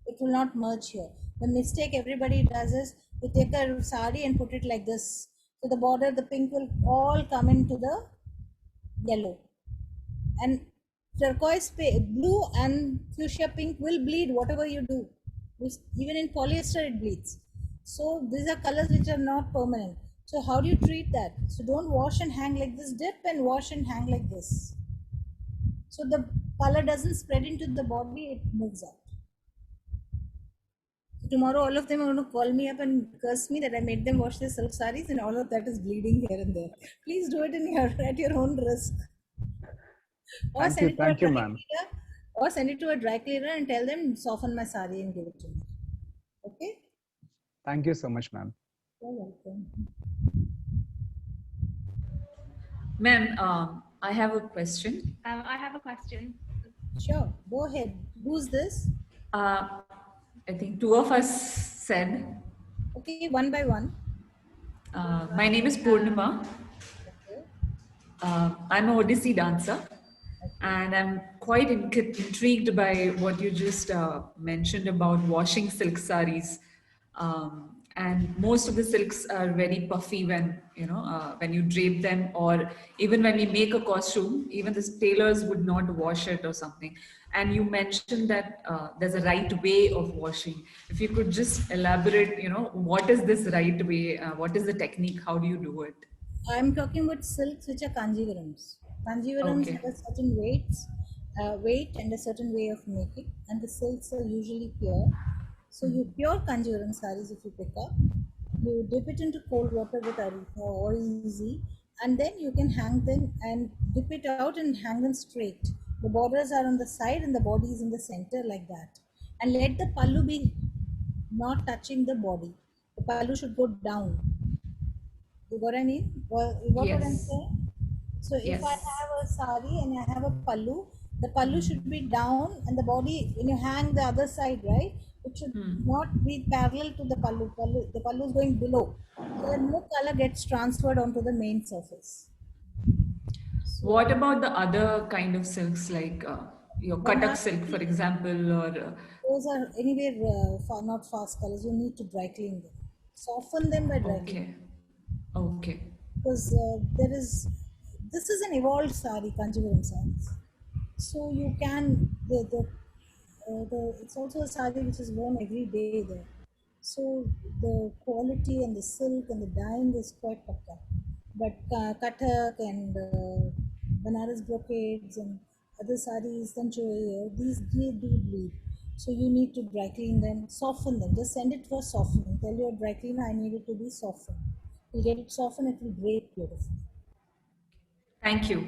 It will not merge here. The mistake everybody does is they take a sari and put it like this. So the border, the pink will all come into the yellow. And turquoise, blue and fuchsia pink will bleed whatever you do. Even in polyester it bleeds. So these are colors which are not permanent. So how do you treat that? So don't wash and hang like this, dip and wash and hang like this. So the color doesn't spread into the body, it moves out. Tomorrow all of them are going to call me up and curse me that I made them wash their silk saris and all of that is bleeding here and there. Please do it at your own risk. Or Thank you, ma'am. Or send it to a dry cleaner and tell them soften my sari and give it to me. Okay? Thank you so much, ma'am. You're welcome. Ma'am, I have a question. I have a question. Sure, go ahead. Who's this? I think two of us said. Okay, one by one. My name is Purnima. Okay. I'm an Odissi dancer. And I'm quite intrigued by what you just mentioned about washing silk saris. And most of the silks are very puffy when you drape them, or even when we make a costume, even the tailors would not wash it or something. And you mentioned that there's a right way of washing. If you could just elaborate, what is this right way? What is the technique? How do you do it? I'm talking about silks which are Kanjivarams. Kanjivarams have a certain weight and a certain way of making, and the silks are usually pure. So you pure Kanjivaram saris, if you pick up, you dip it into cold water with arita or easy, and then you can hang them and dip it out and hang them straight. The borders are on the side and the body is in the center like that. And let the pallu be not touching the body. The pallu should go down. You got what I mean? What I'm Yes. saying? So if I Yes. have a sari and I have a pallu, the pallu should be down and the body, when you hang the other side, right? It should not be parallel to the pallu. The pallu is going below. So that no color gets transferred onto the main surface. What about the other kind of silks, like your Katak silk, for example, or Those are anyway not fast colors. You need to dry clean them. Soften them by dry cleaning. okay. Because this is an evolved sari, Kanjivaram sarees. So you can, it's also a sari which is worn every day there. So the quality and the silk and the dyeing is quite pakka. But Kathak and Banaras brocades and other saris, these do bleed. So you need to dry clean them, soften them. Just send it for softening. Tell your dry cleaner I need it to be softened. You get it softened, it will break beautifully. Thank you.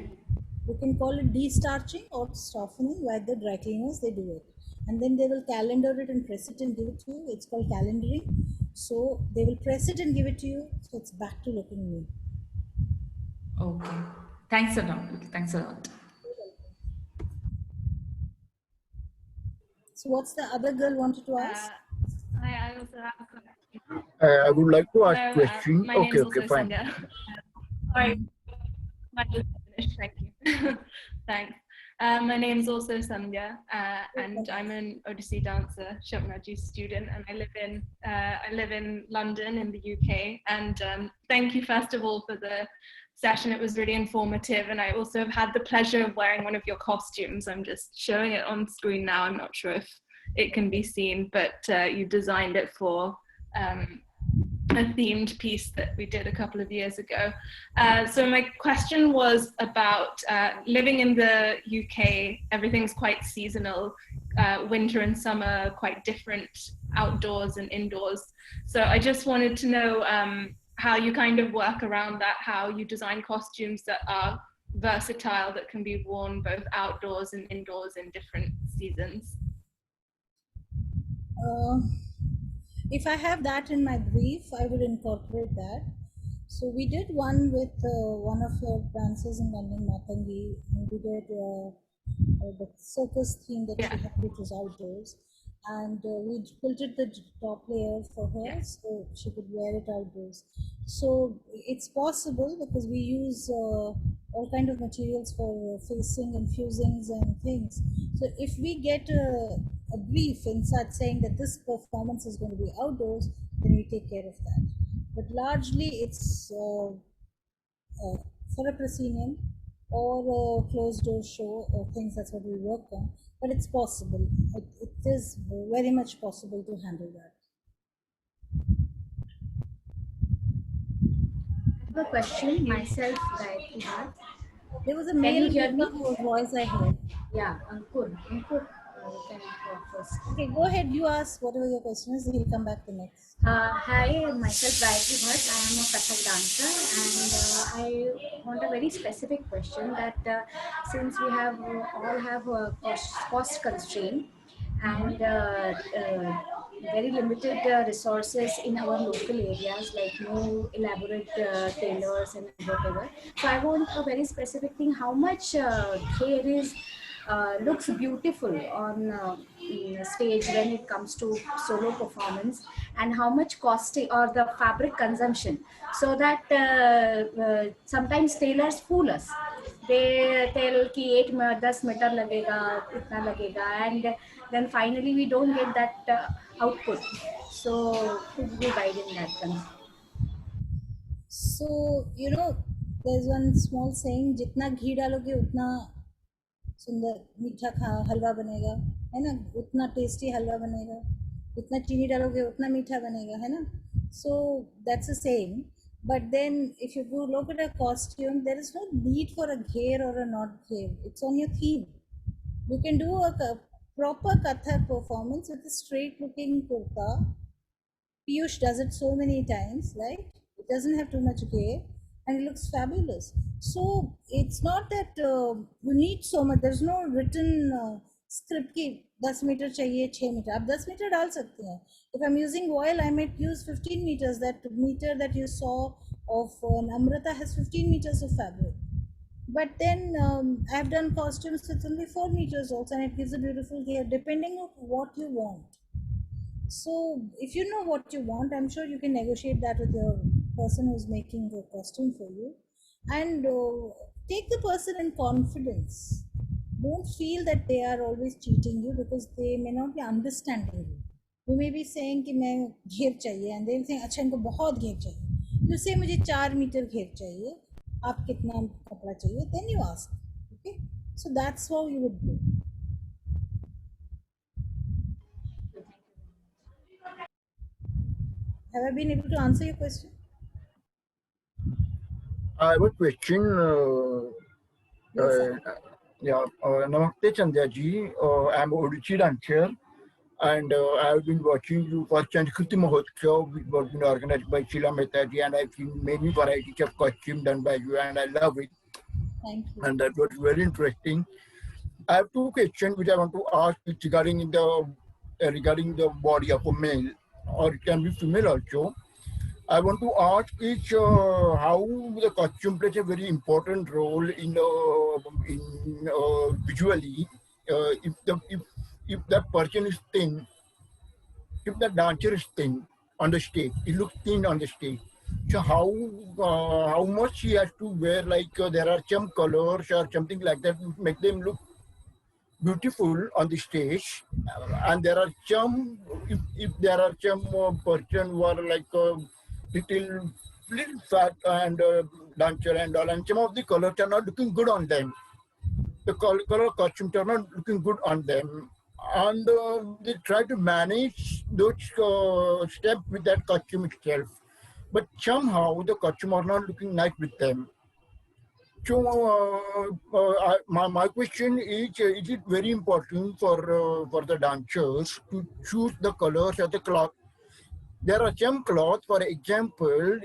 You can call it de-starching or softening, like the dry cleaners, they do it. And then they will calendar it and press it and give it to you. It's called calendering. So they will press it and give it to you. So it's back to looking new. Okay. Thanks a lot. Thanks a lot. So what's the other girl wanted to ask? I also have a question. I would like to ask Hello, question. my name is Okay, also fine. Sandhya. Sorry, might just finish. Thank you. Thanks. My name is also Sandhya, and I'm an Odissi dancer, Shopnaji student, and I live in London in the UK. And thank you first of all for the session. It was really informative, and I also have had the pleasure of wearing one of your costumes. I'm just showing it on screen now. I'm not sure if it can be seen, but you designed it for a themed piece that we did a couple of years ago. So my question was about living in the UK. Everything's quite seasonal. Winter and summer are quite different, outdoors and indoors. So I just wanted to know how you kind of work around that, how you design costumes that are versatile, that can be worn both outdoors and indoors in different seasons. If I have that in my brief, I will incorporate that. So we did one with one of your dancers in London, Matangi, and we did the circus theme that she had, which was outdoors. And we quilted the top layer for her so she could wear it outdoors. So it's possible because we use all kind of materials for facing and fusings and things. So if we get a brief inside saying that this performance is going to be outdoors, then we take care of that. But largely it's for a proscenium or a closed door show or things, that's what we work on. But it's possible. It is very much possible to handle that. I have a question myself, like that. There was a male whose voice I heard. Yeah, Ankur. Ankur, you can talk first. Okay, go ahead. You ask whatever your question is. He'll come back the next. Hi, myself Gayatri Bhatt. I am a Kathak dancer, and I want a very specific question that since we have all have a cost constraint and very limited resources in our local areas, like no elaborate tailors and whatever. So I want a very specific thing: how much hair is looks beautiful on stage when it comes to solo performance, and how much costing or the fabric consumption, so that sometimes tailors fool us. They tell ki 10 meter lagega, itna lagega, and then finally we don't get that output. So could you guide in that terms? So there's one small saying, जितना घी डालोगे उतना सुंदर मीठा हलवा बनेगा, है ना, उतना tasty हलवा बनेगा, जितना चीनी डालोगे उतना मीठा बनेगा, है ना. So that's the same. But then if you go look at a costume, there is no need for a ghair or a not ghair. It's on your theme. You can do a proper Kathak performance with a straight looking kurta. Piyush does it so many times, right? It doesn't have too much ghair and it looks fabulous. So it's not that you need so much. There's no written script ki 10 meter chahiye, 6 meter. आप 10 meter डाल सकते हैं. If I'm using voile, I might use 15 meters. That meter that you saw of Namrata has 15 meters of fabric. But then I've done costumes with only 4 meters also, and it gives a beautiful hair depending on what you want. So if you know what you want, I'm sure you can negotiate that with your person who's making the costume for you, and take the person in confidence. Don't feel that they are always cheating you, because they may not be understanding you. You may be saying कि मैं घेर चाहिए, and they will think अच्छा इनको बहुत घेर चाहिए. You say मुझे 4 मीटर घेर चाहिए, आप कितना कपड़ा चाहिए? Then you ask. Okay, so that's how you would do. Have I been able to answer your question? I have a question. Namaste Chandya ji. I'm Odissi dancer, and I've been watching you for Sanskrit Mahotsav, which was been organized by Sheila Mehta ji, and I've seen many varieties of costume done by you, and I love it. Thank you. And that was very interesting. I have two questions which I want to ask regarding the body of a male, or it can be female also. I want to ask is how the costume plays a very important role in visually. If that person is thin, if the dancer is thin on the stage, it looks thin on the stage. So how much he has to wear? Like there are some colors or something like that which make them look beautiful on the stage, and there are some if there are some person who are like little fat and dancer and all, and some of the colors are not looking good on them. The color costumes are not looking good on them, and they try to manage those steps with that costume itself, but somehow the costume are not looking nice with them. So my question is it very important for the dancers to choose the colors of the cloth? There are some cloth, for example,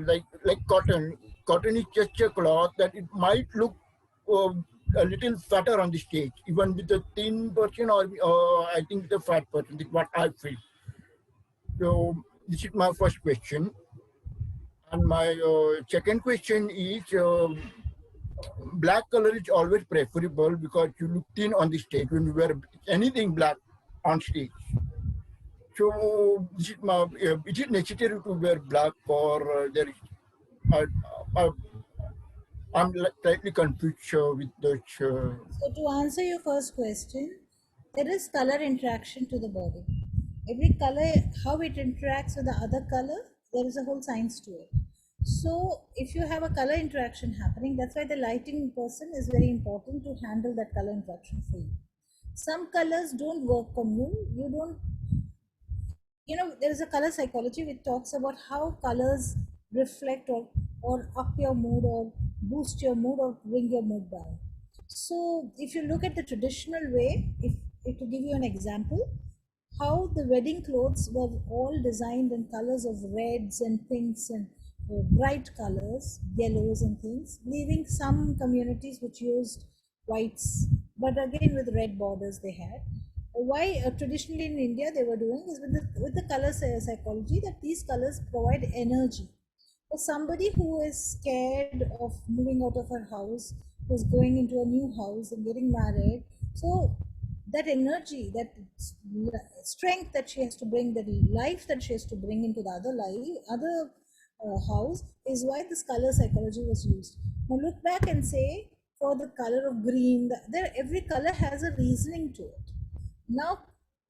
like cotton. Cotton is just a cloth that it might look a little fatter on the stage, even with a thin person or I think the fat person. That's what I feel. So this is my first question. And my second question is, black color is always preferable because you look thin on the stage when you wear anything black on stage. So is it necessary to wear black, or there is? I'm slightly confused with the. So to answer your first question, there is color interaction to the body. Every color, how it interacts with the other color, there is a whole science to it. So if you have a color interaction happening, that's why the lighting person is very important to handle that color interaction for you. Some colors don't work on you. You don't, there is a color psychology which talks about how colors reflect or up your mood or boost your mood or bring your mood down. So if you look at the traditional way, if to give you an example, how the wedding clothes were all designed in colors of reds and pinks and bright colors, yellows and things, leaving some communities which used whites, but again with red borders they had. Why traditionally in India they were doing is with the color psychology, that these colors provide energy. For somebody who is scared of moving out of her house, who's going into a new house and getting married, so that energy, that strength that she has to bring, that life that she has to bring into the other house, is why this color psychology was used. Now look back and say, for the color of green, every color has a reasoning to it. Now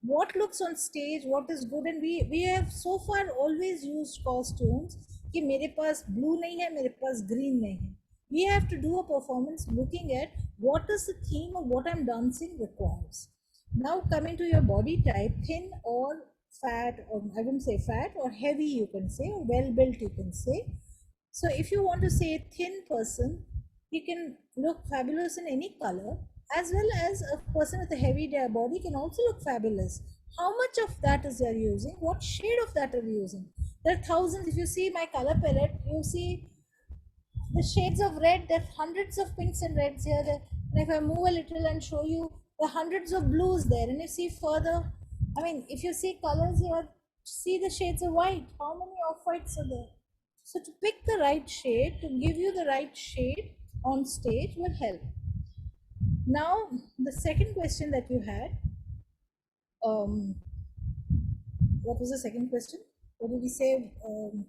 what looks on stage, what is good, and we have so far always used costumes कि मेरे पास blue नहीं है, मेरे पास green नहीं है. We have to do a performance looking at what is the theme of what I'm dancing requires. Now coming to your body type, thin or fat, or I wouldn't say fat, or heavy you can say, or well built you can say. So if you want to say a thin person, he can look fabulous in any color, as well as a person with a heavy body can also look fabulous. How much of that is you using? What shade of that are you using? There are thousands. If you see my color palette, you see the shades of red. There are hundreds of pinks and reds here. And if I move a little and show you, there are hundreds of blues there. And you see further, I mean, if you see colors here, see the shades of white. How many off-whites are there? So to pick the right shade, to give you the right shade on stage will help. Now, the second question that you had, what was the second question? What did we say?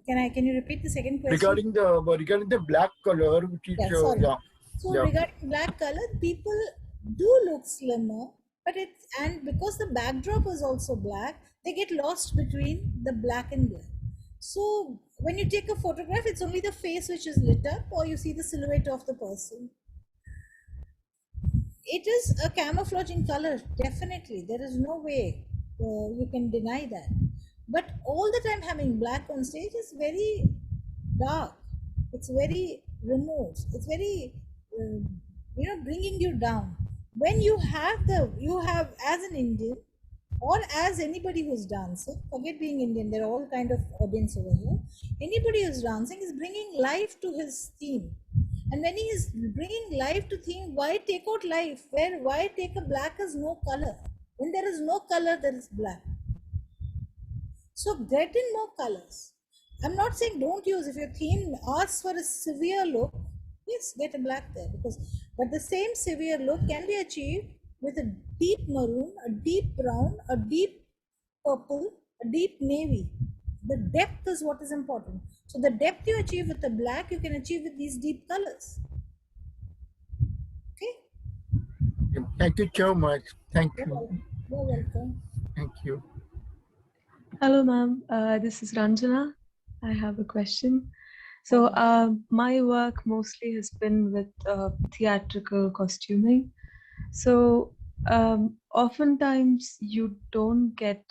Can you repeat the second question? Regarding the black color, which is sorry. yeah. So Yeah. regarding black color, people do look slimmer, but and because the backdrop is also black, they get lost between the black and black. So when you take a photograph, it's only the face which is lit up, or you see the silhouette of the person. It is a camouflaging color, definitely. There is no way you can deny that. But all the time having black on stage is very dark. It's very removed. It's very, bringing you down. When you have as an Indian or as anybody who's dancing, forget being Indian, there are all kind of audience over here. Anybody who's dancing is bringing life to his theme. And when he is bringing life to theme, why take out life? Why take a black as no color? When there is no color, there is black. So get in more colors. I'm not saying don't use, if your theme asks for a severe look, yes, get a black there, but the same severe look can be achieved with a deep maroon, a deep brown, a deep purple, a deep navy. The depth is what is important. So the depth you achieve with the black, you can achieve with these deep colors. Okay? Thank you so much. Thank you. You're welcome. Thank you. Hello, ma'am. This is Ranjana. I have a question. So my work mostly has been with theatrical costuming. So oftentimes you don't get,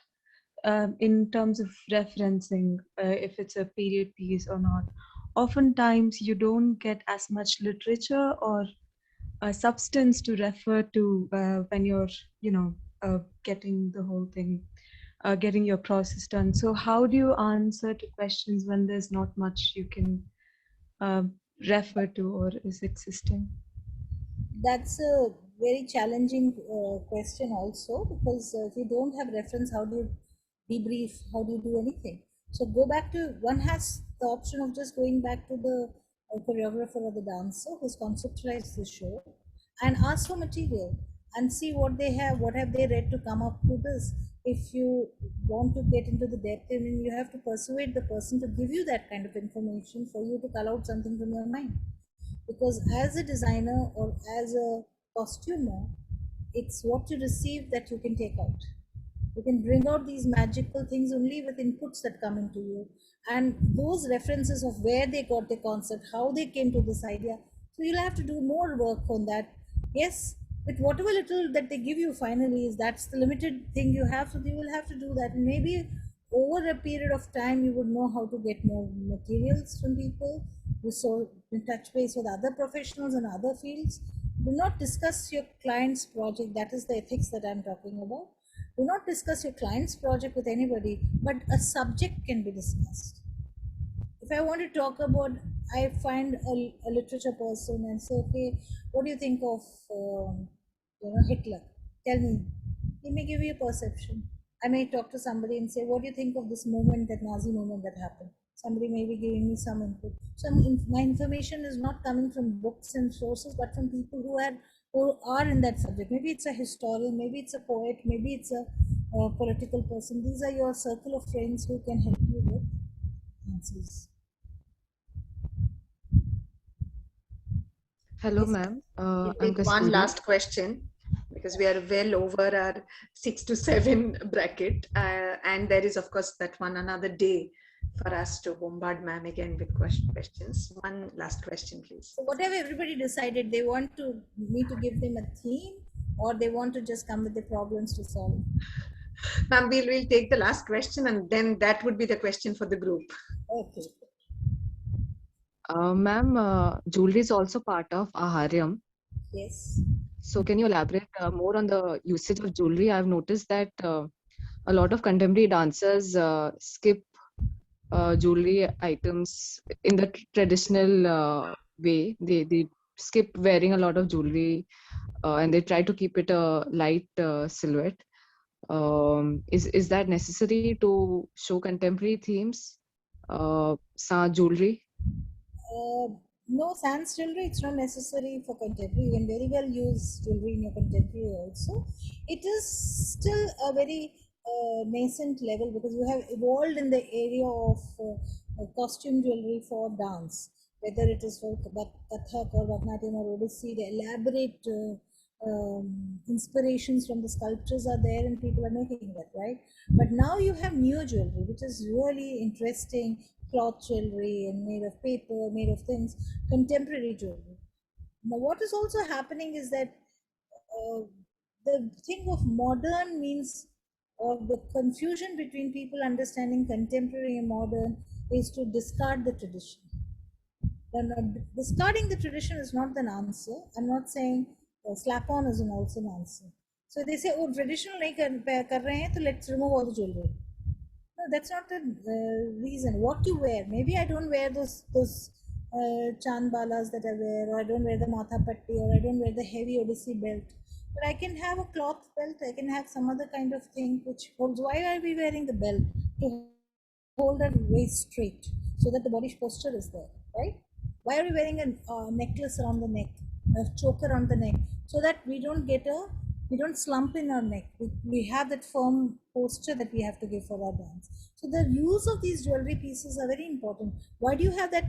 in terms of referencing, if it's a period piece or not, oftentimes you don't get as much literature or substance to refer to when you're, getting the whole thing, getting your process done. So how do you answer to questions when there's not much you can refer to or is existing? That's a very challenging question also, because if you don't have reference, how do you debrief? How do you do anything? So one has the option of just going back to the choreographer or the dancer who's conceptualized the show and ask for material and see what they have, what have they read to come up with this. If you want to get into the depth, I mean, you have to persuade the person to give you that kind of information for you to cull out something from your mind. Because as a designer or as a costumer, it's what you receive that you can take out. You can bring out these magical things only with inputs that come into you, and those references of where they got the concept, how they came to this idea. So you'll have to do more work on that. Yes, with whatever little that they give you finally, is that's the limited thing you have, so you will have to do that. And maybe over a period of time you would know how to get more materials from people. You so in touch base with other professionals in other fields. Do not discuss your client's project. That is the ethics that I'm talking about. Do not discuss your client's project with anybody, but a subject can be discussed. If I want to talk about, I find a literature person and say, okay, what do you think of Hitler? Tell me. He may give you a perception. I may talk to somebody and say, what do you think of this movement, that Nazi movement that happened? Somebody may be giving me some input. So my information is not coming from books and sources, but from people who are in that subject. Maybe it's a historian, maybe it's a poet, maybe it's a political person. These are your circle of friends who can help you with answers. Hello, ma'am. We'll take one last question, because we are well over our 6 to 7 bracket, and there is of course that another day for us to bombard ma'am again with questions. One last question, please. So whatever everybody decided, they want me to give them a theme, or they want to just come with the problems to solve? Ma'am, we'll take the last question, and then that would be the question for the group. Okay. Ma'am, jewelry is also part of Aharyam. Yes. So can you elaborate more on the usage of jewelry? I've noticed that a lot of contemporary dancers skip jewelry items in the traditional way. They skip wearing a lot of jewelry and they try to keep it a light silhouette. Is that necessary to show contemporary themes? sans jewelry? No, sans jewelry, it's not necessary for contemporary. You can very well use jewelry in your contemporary also. It is still a very nascent level because you have evolved in the area of costume jewelry for dance, whether it is for Kathak or Bharatanatyam or Odissi, the elaborate inspirations from the sculptures are there and people are making that, right? But now you have new jewelry, which is really interesting, cloth jewelry and made of paper, made of things, contemporary jewelry. Now, what is also happening is that the thing of modern means, or the confusion between people understanding contemporary and modern is to discard the tradition. Discarding the tradition is not an answer. I'm not saying slap on is also an answer. So they say, oh, traditional nahi kar rahe hain, so let's remove all the jewelry. No, that's not the reason. What you wear, maybe I don't wear those chand balas that I wear, or I don't wear the matha patti, or I don't wear the heavy Odissi belt. But I can have a cloth belt, I can have some other kind of thing which holds. Why are we wearing the belt? To hold our waist straight so that the body posture is there, right? Why are we wearing a necklace around the neck, a choker on the neck, so that we don't slump in our neck. We have that firm posture that we have to give for our dance. So the use of these jewelry pieces are very important. Why do you have that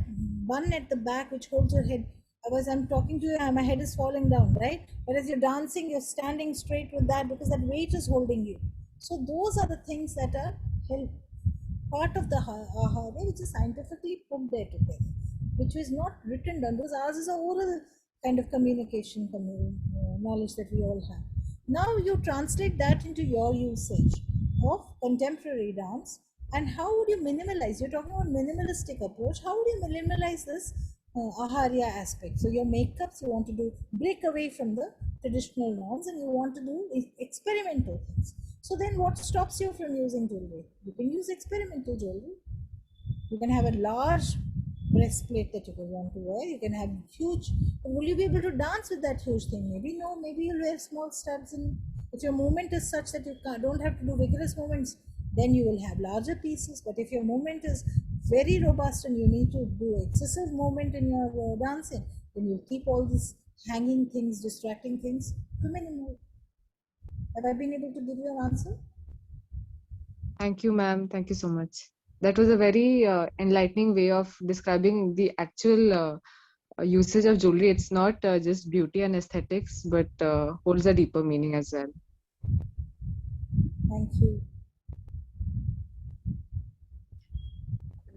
bun at the back which holds your head? Otherwise, I'm talking to you, my head is falling down, right? But as you're dancing, you're standing straight with that because that weight is holding you. So those are the things that are part of the ahara, which is scientifically put there together, which is not written down, because ours is a oral kind of communication knowledge that we all have. Now you translate that into your usage of contemporary dance, and how would you minimalize? You're talking about minimalistic approach. How would you minimalize this aharya aspect? So your makeups, you want to break away from the traditional norms, and you want to do experimental things. So then what stops you from using jewelry? You can use experimental jewelry. You can have a large breastplate that you can want to wear. You can have huge, but will you be able to dance with that huge thing? Maybe no, maybe you'll wear small studs, and if your movement is such that you don't have to do vigorous movements, then you will have larger pieces. But if your movement is very robust and you need to do excessive movement in your dancing, then you keep all these hanging things, distracting things to minimal. Have I been able to give you an answer? Thank you, ma'am. Thank you so much. That was a very enlightening way of describing the actual usage of jewelry. It's not just beauty and aesthetics, but holds a deeper meaning as well. Thank you.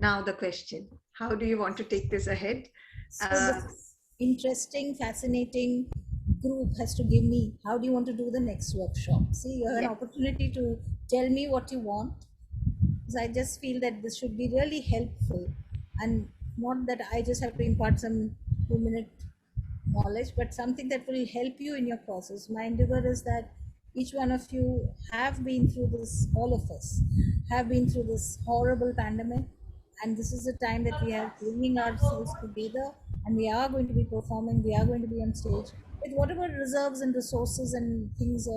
Now the question, how do you want to take this ahead? So this interesting, fascinating group has to give me, how do you want to do the next workshop? See, you have an opportunity to tell me what you want. Because I just feel that this should be really helpful, and not that I just have to impart some 2-minute knowledge, but something that will help you in your process. My endeavor is that each one of you have been through this, all of us have been through this horrible pandemic, and this is the time that we are bringing ourselves together, and we are going to be performing, we are going to be on stage with whatever reserves and resources and things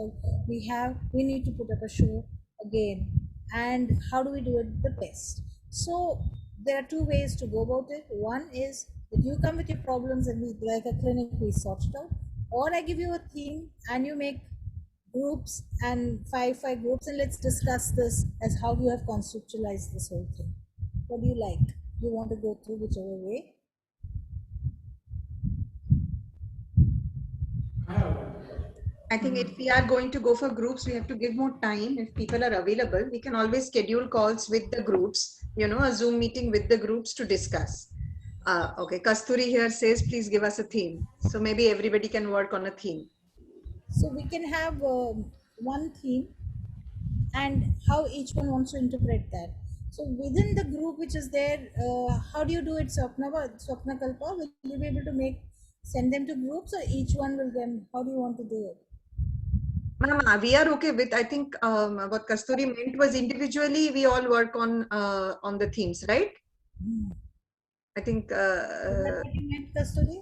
we have. We need to put up a show again, and how do we do it the best? So there are 2 ways to go about it. One is that you come with your problems and we, like a clinic, we sort it out, or I give you a theme and you make groups, and 5 groups, and let's discuss this as how you have conceptualized this whole thing. What do you like? You want to go through whichever way? I think if we are going to go for groups, we have to give more time. If people are available, we can always schedule calls with the groups, a Zoom meeting with the groups to discuss. Okay, Kasturi here says, please give us a theme. So maybe everybody can work on a theme. So we can have one theme and how each one wants to interpret that. So within the group which is there, how do you do it, Swapna Kalpa? Will you be able to send them to groups, or each one will then, how do you want to do it? Ma'am, we are okay with, I think what Kasturi meant was individually we all work on the themes, right? I think. Is that what you meant, Kasturi?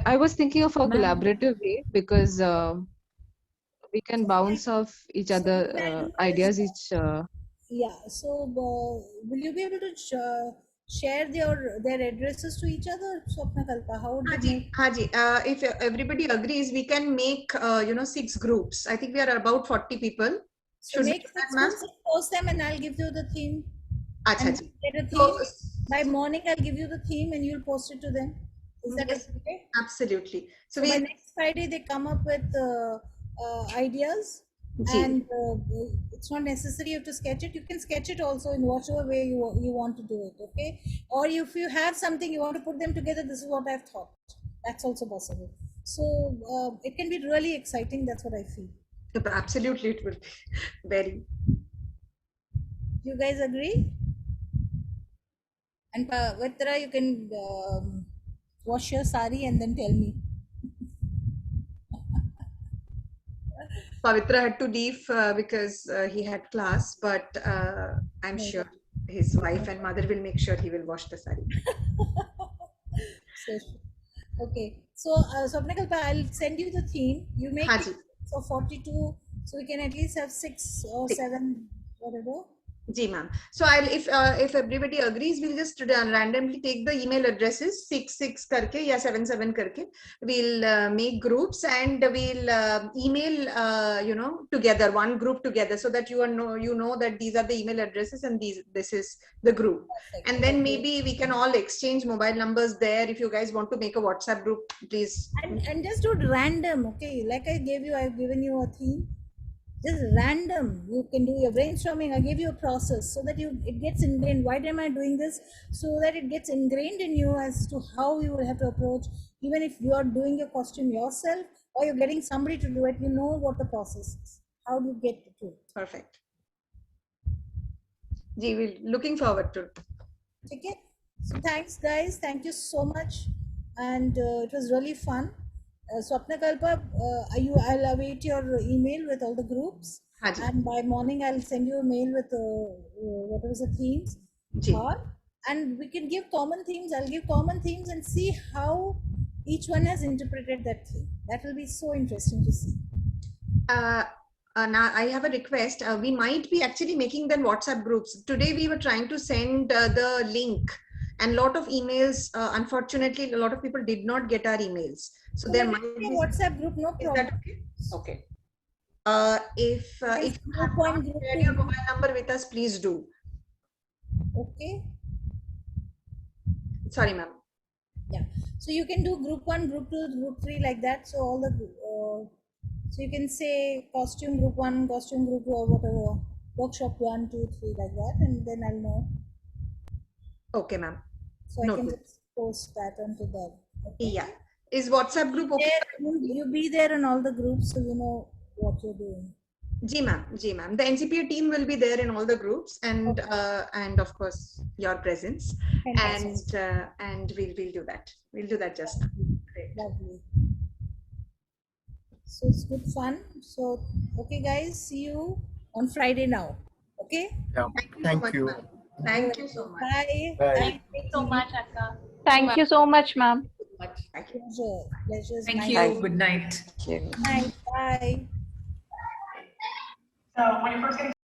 I was thinking of a collaborative way, because we can bounce off each other ideas. Yeah. So will you be able to share their addresses to each other, Swapna Kalpa? How would they make? Haji, if everybody agrees, we can make 6 groups. I think we are about 40 people. So Should we make do that, 6 ma'am? groups and post them, and I'll give you the theme. Acha, And ji. get a theme. By morning, I'll give you the theme, and you'll post it to them. Is that Yes, okay? absolutely. So by next Friday, they come up with ideas, Ji. and it's not necessary you have to sketch it. You can sketch it also in whatever way you want to do it. Okay, or if you have something you want to put them together, this is what I've thought. That's also possible. So it can be really exciting. That's what I feel. Absolutely, it will be very. You guys agree? And Pavitra, you can wash your sari and then tell me. Pavitra had to leave because he had class, but I'm sure his wife and mother will make sure he will wash the sari. Okay, so Swapna Kalpa, I'll send you the theme. You make it for 42, so we can at least have 6 or 7, whatever. Ji ma'am. So if everybody agrees, we'll just randomly take the email addresses 6 karke ya 7 karke. We'll make groups and we'll email together, one group together, so that you know that these are the email addresses and this is the group. Perfect. And then maybe we can all exchange mobile numbers there. If you guys want to make a WhatsApp group, please. And just do it random, okay? Like I've given you a theme. Just random. You can do your brainstorming. I gave you a process so that it gets ingrained. Why am I doing this? So that it gets ingrained in you as to how you will have to approach. Even if you are doing your costume yourself or you're getting somebody to do it, you know what the process is. How do you get to it? Perfect. Ji, we're looking forward to it. Okay. So thanks, guys. Thank you so much. And it was really fun. Swapna Kalpa, I'll await your email with all the groups. Haji. And by morning, I'll send you a mail with whatever the themes are. And we can give common themes. I'll give common themes and see how each one has interpreted that theme. That will be so interesting to see. Now I have a request. We might be actually making them WhatsApp groups. Today we were trying to send the link. And a lot of emails, unfortunately, a lot of people did not get our emails. So there might be a WhatsApp group, no problem. Is that okay? Okay. If you have not shared your mobile number with us, please do. Okay. Sorry, ma'am. Yeah. So you can do group 1, group 2, group 3 like that. So all the so you can say costume group 1, costume group 2, or whatever. Workshop 1, 2, 3 like that, and then I'll know. Okay, ma'am. So I can just post that onto that. Okay? Yeah. Is WhatsApp group okay? You be there in all the groups, so you know what you're doing. Ji ma'am, Ji ma'am. The NCPA team will be there in all the groups, and of course your presence, and we'll do that. We'll do that just now. Great. Lovely. So it's good fun. So okay, guys, see you on Friday now. Okay. Yeah. Thank you. Thank you so much. Bye. Thank you so much, Akka. Thank you so much, ma'am. Pleasure. Thank you. Good night. Night. Bye. So when you first get